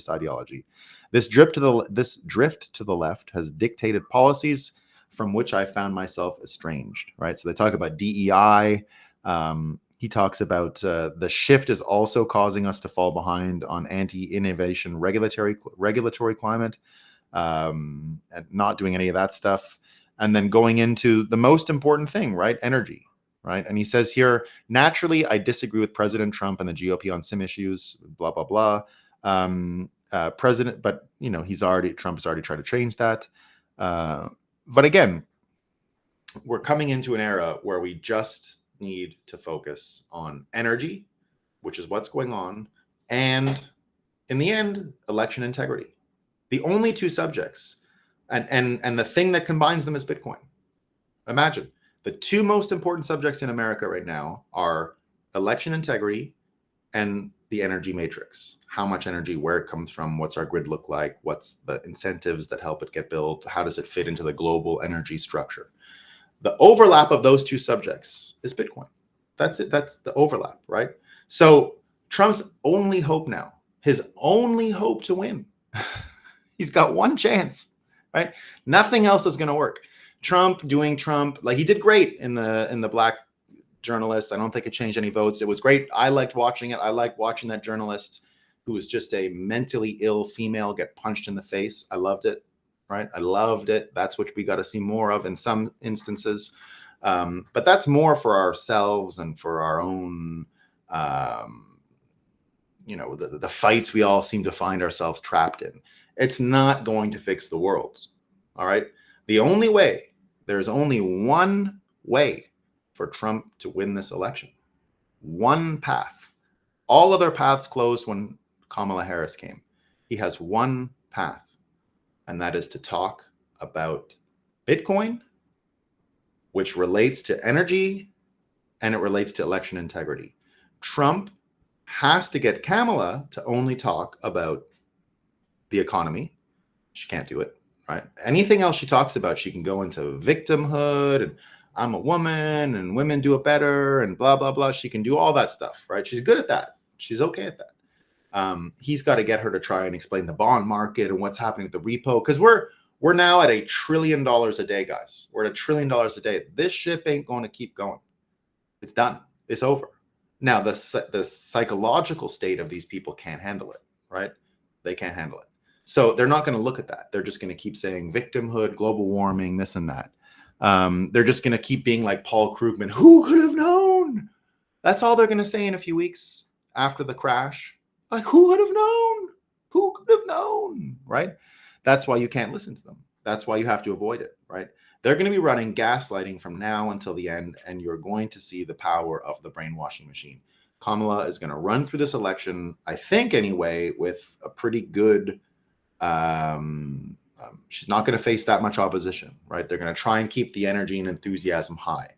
ideology. This drift to the left has dictated policies from which I found myself estranged. Right, so they talk about DEI. He talks about the shift is also causing us to fall behind on anti-innovation regulatory climate, and not doing any of that stuff. And then going into the most important thing, right? Energy, right? And he says here, naturally, I disagree with President Trump and the GOP on some issues, blah, blah, blah. But you know, Trump has already tried to change that. But again, we're coming into an era where we just need to focus on energy, which is what's going on, and in the end, election integrity. The only two subjects, and the thing that combines them is Bitcoin. Imagine the two most important subjects in America right now are election integrity and the energy matrix. How much energy, where it comes from, what's our grid look like, what's the incentives that help it get built, how does it fit into the global energy structure? The overlap of those two subjects is Bitcoin. That's it. That's the overlap, right? So Trump's only hope now, his only hope to win, he's got one chance, right? Nothing else is going to work. Trump doing Trump, like he did great in the Black journalist. I don't think it changed any votes. It was great. I liked watching it. I liked watching that journalist who was just a mentally ill female get punched in the face. I loved it. Right? I loved it. That's what we got to see more of in some instances. But that's more for ourselves and for our own, the fights we all seem to find ourselves trapped in. It's not going to fix the world. All right. There's only one way for Trump to win this election. One path. All other paths closed when Kamala Harris came. He has one path. And that is to talk about Bitcoin, which relates to energy and it relates to election integrity. Trump has to get Kamala to only talk about the economy. She can't do it, right? Anything else she talks about, she can go into victimhood and I'm a woman and women do it better and blah, blah, blah. She can do all that stuff, right? She's good at that. She's okay at that. He's got to get her to try and explain the bond market and what's happening with the repo. Because we're now at $1 trillion a day, guys. We're at $1 trillion a day. This ship ain't going to keep going. It's done. It's over. Now, the psychological state of these people can't handle it, right? They can't handle it. So they're not going to look at that. They're just going to keep saying victimhood, global warming, this and that. They're just going to keep being like Paul Krugman. Who could have known? That's all they're going to say in a few weeks after the crash. Like, who would have known? Who could have known, right? That's why you can't listen to them. That's why you have to avoid it, right? They're going to be running gaslighting from now until the end, and you're going to see the power of the brainwashing machine. Kamala is going to run through this election, I think anyway, with a pretty good, she's not going to face that much opposition, right? They're going to try and keep the energy and enthusiasm high.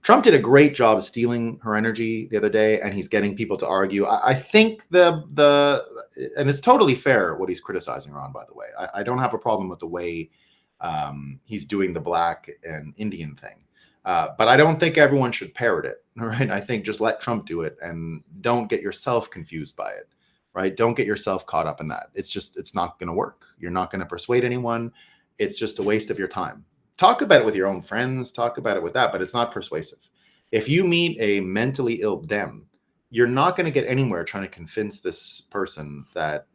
Trump did a great job stealing her energy the other day, and he's getting people to argue. I think and it's totally fair what he's criticizing her on, by the way. I don't have a problem with the way He's doing the black and Indian thing. But I don't think everyone should parrot it, right? I think just let Trump do it and don't get yourself confused by it, right? Don't get yourself caught up in that. It's not going to work. You're not going to persuade anyone. It's just a waste of your time. Talk about it with your own friends, talk about it with that, but it's not persuasive. If you meet a mentally ill Dem, you're not going to get anywhere trying to convince this person that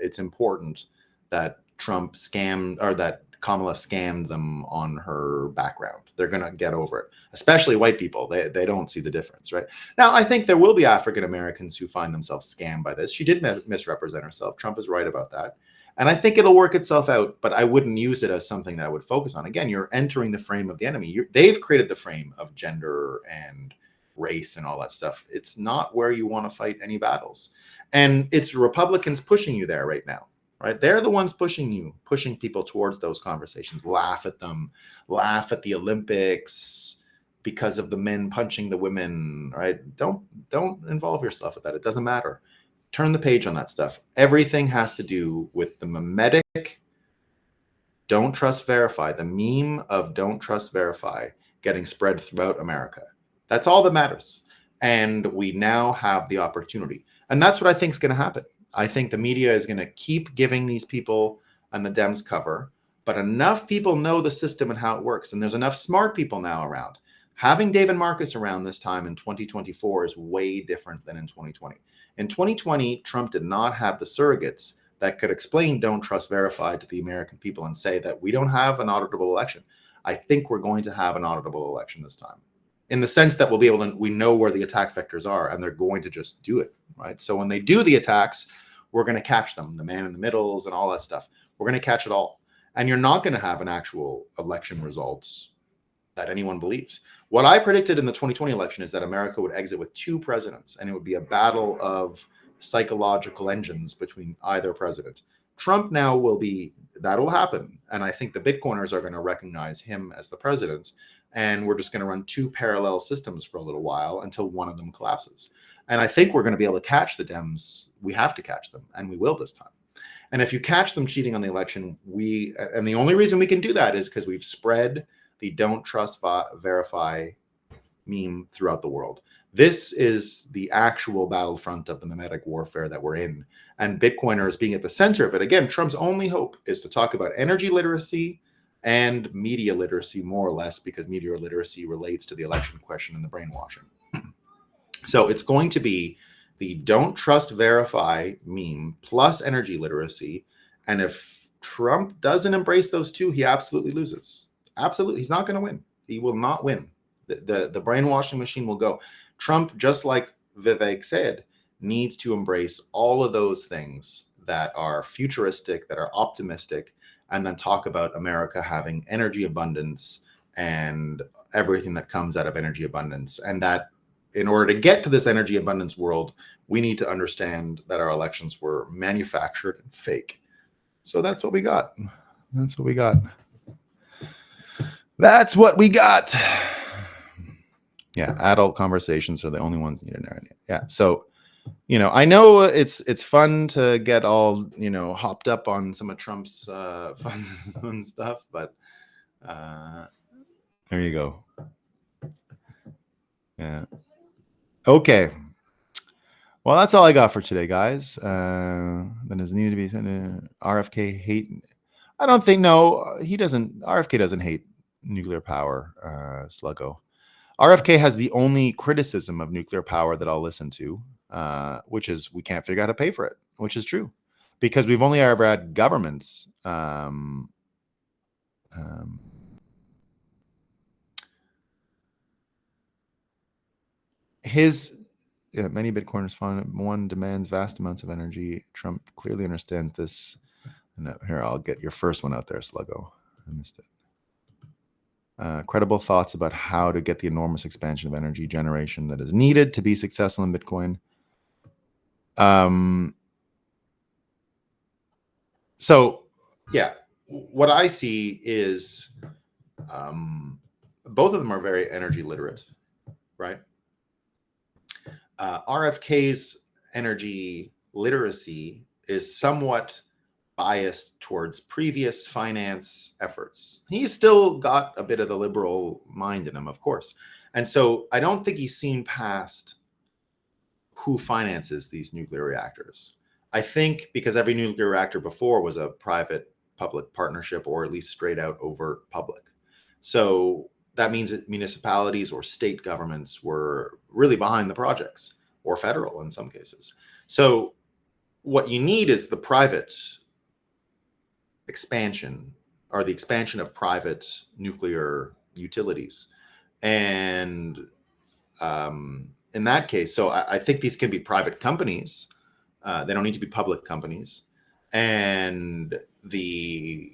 it's important that Trump scammed or that Kamala scammed them on her background. They're going to get over it, especially white people. They don't see the difference, right? Now, I think there will be African Americans who find themselves scammed by this. She did misrepresent herself. Trump is right about that. And I think it'll work itself out, but I wouldn't use it as something that I would focus on. Again, you're entering the frame of the enemy. They've created the frame of gender and race and all that stuff. It's not where you want to fight any battles. And it's Republicans pushing you there right now, right? They're the ones pushing you, pushing people towards those conversations. Laugh at them, laugh at the Olympics because of the men punching the women, right? Don't involve yourself with that. It doesn't matter. Turn the page on that stuff. Everything has to do with the mimetic don't trust verify, the meme of don't trust verify getting spread throughout America. That's all that matters. And we now have the opportunity. And that's what I think is going to happen. I think the media is going to keep giving these people and the Dems cover, but enough people know the system and how it works. And there's enough smart people now around. Having David Marcus around this time in 2024 is way different than in 2020. In 2020, Trump did not have the surrogates that could explain don't trust verify to the American people and say that we don't have an auditable election. I think we're going to have an auditable election this time, in the sense that we'll be able to, we know where the attack vectors are and they're going to just do it, right? So when they do the attacks, we're going to catch them, the man in the middles and all that stuff. We're going to catch it all. And you're not going to have an actual election results that anyone believes. What I predicted in the 2020 election is that America would exit with two presidents, and it would be a battle of psychological engines between either president. Trump now will be, that'll happen. And I think the Bitcoiners are going to recognize him as the president. And we're just going to run two parallel systems for a little while until one of them collapses. And I think we're going to be able to catch the Dems. We have to catch them, and we will this time. And if you catch them cheating on the election, and the only reason we can do that is because we've spread the don't trust verify meme throughout the world. This is the actual battlefront of the mimetic warfare that we're in. And Bitcoiners being at the center of it. Again, Trump's only hope is to talk about energy literacy and media literacy, more or less, because media literacy relates to the election question and the brainwashing. So it's going to be the don't trust verify meme plus energy literacy. And if Trump doesn't embrace those two, he absolutely loses. Absolutely. He's not going to win. He will not win. The brainwashing machine will go. Trump, just like Vivek said, needs to embrace all of those things that are futuristic, that are optimistic, and then talk about America having energy abundance and everything that comes out of energy abundance. And that in order to get to this energy abundance world, we need to understand that our elections were manufactured and fake. So that's what we got. That's what we got. That's what we got. Yeah, adult conversations are the only ones needed. Yeah, so I know it's fun to get all hopped up on some of Trump's fun stuff, but there you go. Yeah. Okay. Well, that's all I got for today, guys. Then is needed to be sent to RFK hate. I don't think he doesn't. RFK doesn't hate nuclear power, Sluggo. RFK has the only criticism of nuclear power that I'll listen to, which is we can't figure out how to pay for it, which is true, because we've only ever had governments. Many Bitcoiners find one demands vast amounts of energy. Trump clearly understands this. And here, I'll get your first one out there, Sluggo. I missed it. Credible thoughts about how to get the enormous expansion of energy generation that is needed to be successful in Bitcoin. So, yeah, what I see is both of them are very energy literate, right? RFK's energy literacy is somewhat biased towards previous finance efforts. He's still got a bit of the liberal mind in him, of course. And so I don't think he's seen past who finances these nuclear reactors. I think because every nuclear reactor before was a private public partnership, or at least straight out overt public. So that means that municipalities or state governments were really behind the projects, or federal in some cases. So what you need is the private expansion, or the expansion of private nuclear utilities. And in that case, so I think these can be private companies. They don't need to be public companies. And the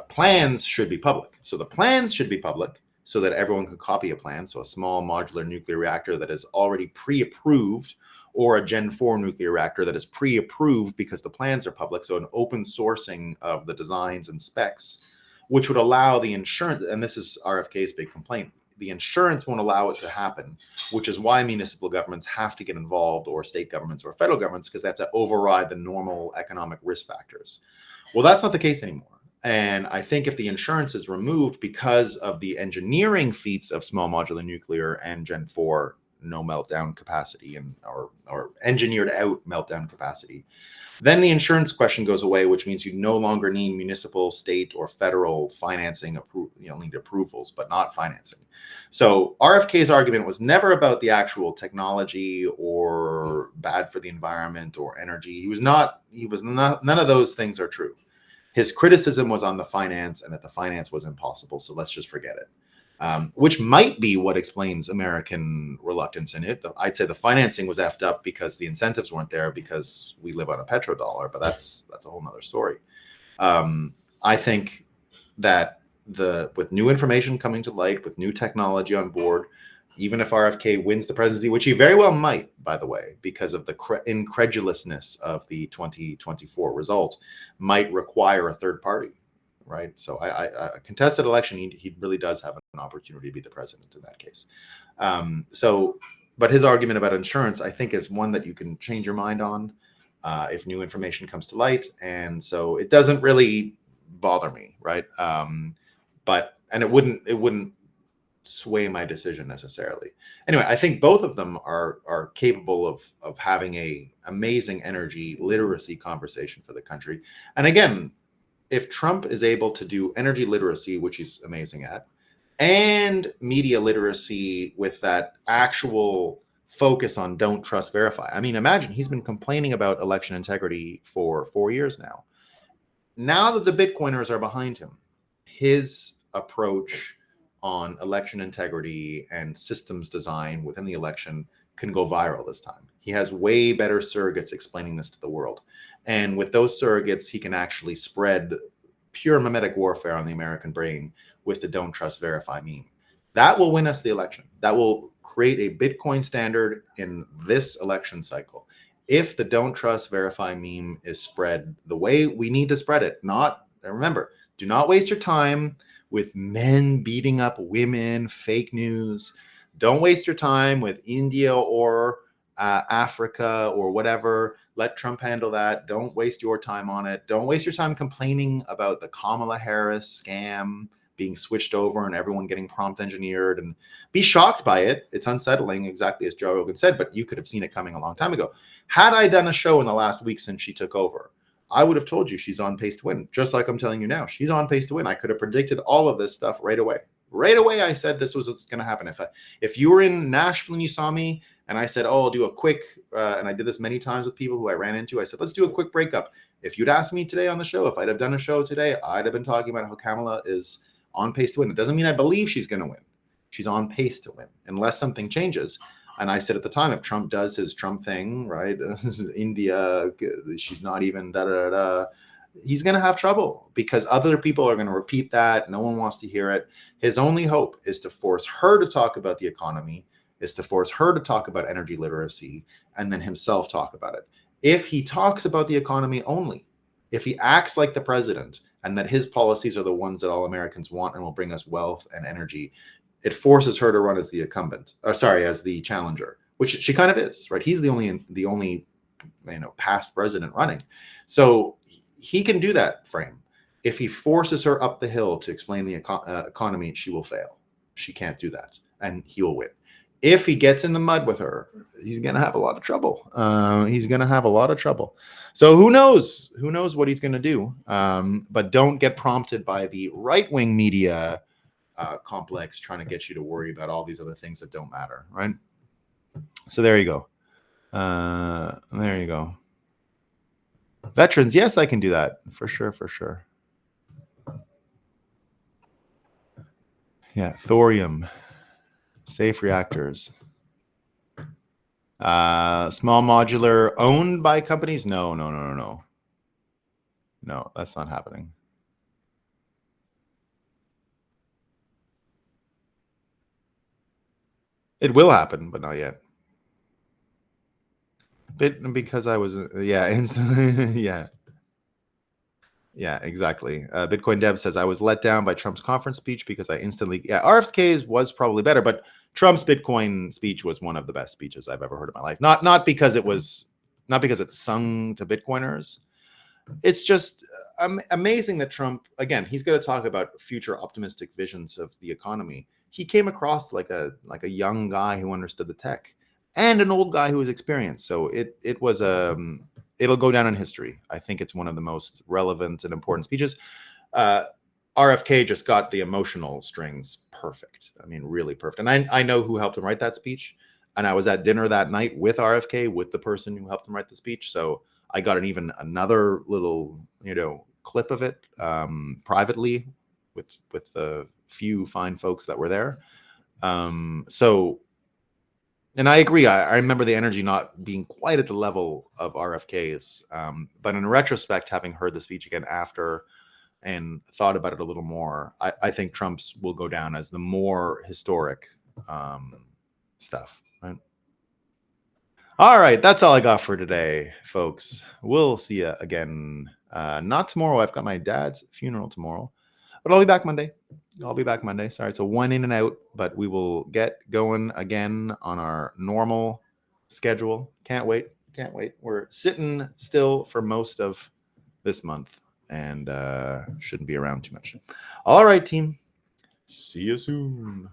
plans should be public. So the plans should be public so that everyone can copy a plan. So a small modular nuclear reactor that is already pre-approved, or a Gen 4 nuclear reactor that is pre-approved because the plans are public. So an open sourcing of the designs and specs, which would allow the insurance, and this is RFK's big complaint, the insurance won't allow it to happen, which is why municipal governments have to get involved, or state governments or federal governments, because they have to override the normal economic risk factors. Well, that's not the case anymore. And I think if the insurance is removed because of the engineering feats of small modular nuclear and Gen 4 no meltdown capacity, and or engineered out meltdown capacity, then the insurance question goes away, which means you no longer need municipal, state, or federal financing. You need approvals, but not financing. So RFK's argument was never about the actual technology or bad for the environment or energy. None of those things are true. His criticism was on the finance, and that the finance was impossible. So let's just forget it. Which might be what explains American reluctance in it. I'd say the financing was effed up because the incentives weren't there, because we live on a petrodollar, but that's a whole nother story. I think that with new information coming to light, with new technology on board, even if RFK wins the presidency, which he very well might, by the way, because of the incredulousness of the 2024 result, might require a third party. Right. So a contested election, he really does have an opportunity to be the president in that case. But his argument about insurance, I think, is one that you can change your mind on if new information comes to light. And so it doesn't really bother me. Right. And it wouldn't sway my decision necessarily. Anyway, I think both of them are capable of having a amazing energy literacy conversation for the country. And again, if Trump is able to do energy literacy, which he's amazing at, and media literacy with that actual focus on don't trust, verify. I mean, imagine he's been complaining about election integrity for 4 years now. Now that the Bitcoiners are behind him, his approach on election integrity and systems design within the election can go viral this time. He has way better surrogates explaining this to the world. And with those surrogates, he can actually spread pure mimetic warfare on the American brain with the don't trust, verify meme. That will win us the election. That will create a Bitcoin standard in this election cycle. If the don't trust, verify meme is spread the way we need to spread it, remember, do not waste your time with men beating up women, fake news. Don't waste your time with India or Africa or whatever. Let Trump handle that. Don't waste your time on it. Don't waste your time complaining about the Kamala Harris scam being switched over and everyone getting prompt engineered, and be shocked by it. It's unsettling, exactly as Joe Rogan said, but you could have seen it coming a long time ago. Had I done a show in the last week since she took over, I would have told you she's on pace to win, just like I'm telling you now. She's on pace to win. I could have predicted all of this stuff right away. Right away, I said this was what's going to happen. If you were in Nashville and you saw me, and I said, I'll do a quick, and I did this many times with people who I ran into. I said, let's do a quick breakup. If you'd asked me today on the show, if I'd have done a show today, I'd have been talking about how Kamala is on pace to win. It doesn't mean I believe she's going to win. She's on pace to win, unless something changes. And I said at the time, if Trump does his Trump thing, right, India, she's not even da-da-da-da, he's going to have trouble because other people are going to repeat that. No one wants to hear it. His only hope is to force her to talk about the economy, is to force her to talk about energy literacy, and then himself talk about it. If he talks about the economy only, if he acts like the president and that his policies are the ones that all Americans want and will bring us wealth and energy, it forces her to run as the as the challenger, which she kind of is, right? He's the only past president running. So he can do that frame. If he forces her up the hill to explain the economy, she will fail. She can't do that, and he will win. If he gets in the mud with her, he's going to have a lot of trouble. So who knows? Who knows what he's going to do? But don't get prompted by the right-wing media complex trying to get you to worry about all these other things that don't matter, right? So there you go. There you go. Veterans, yes, I can do that for sure. Yeah, thorium, safe reactors. Small modular owned by companies? No. No, that's not happening. It will happen, but not yet. Because I was, yeah. Yeah, exactly. Bitcoin Dev says, I was let down by Trump's conference speech because I instantly, RFK's was probably better, but Trump's Bitcoin speech was one of the best speeches I've ever heard in my life. Not because it's sung to Bitcoiners. It's just amazing that Trump, again, he's going to talk about future optimistic visions of the economy. He came across like a young guy who understood the tech and an old guy who was experienced. So it was it'll go down in history. I think it's one of the most relevant and important speeches. RFK just got the emotional strings perfect. I mean, really perfect. And I know who helped him write that speech. And I was at dinner that night with RFK, with the person who helped him write the speech. So I got another little, clip of it privately with a few fine folks that were there. And I agree. I remember the energy not being quite at the level of RFK's. But in retrospect, having heard the speech again after and thought about it a little more, I think Trump's will go down as the more historic stuff. Right? All right. That's all I got for today, folks. We'll see you again. Not tomorrow. I've got my dad's funeral tomorrow. But I'll be back Monday. Sorry, it's a one in and out, but we will get going again on our normal schedule. Can't wait. We're sitting still for most of this month and shouldn't be around too much. All right, team. See you soon.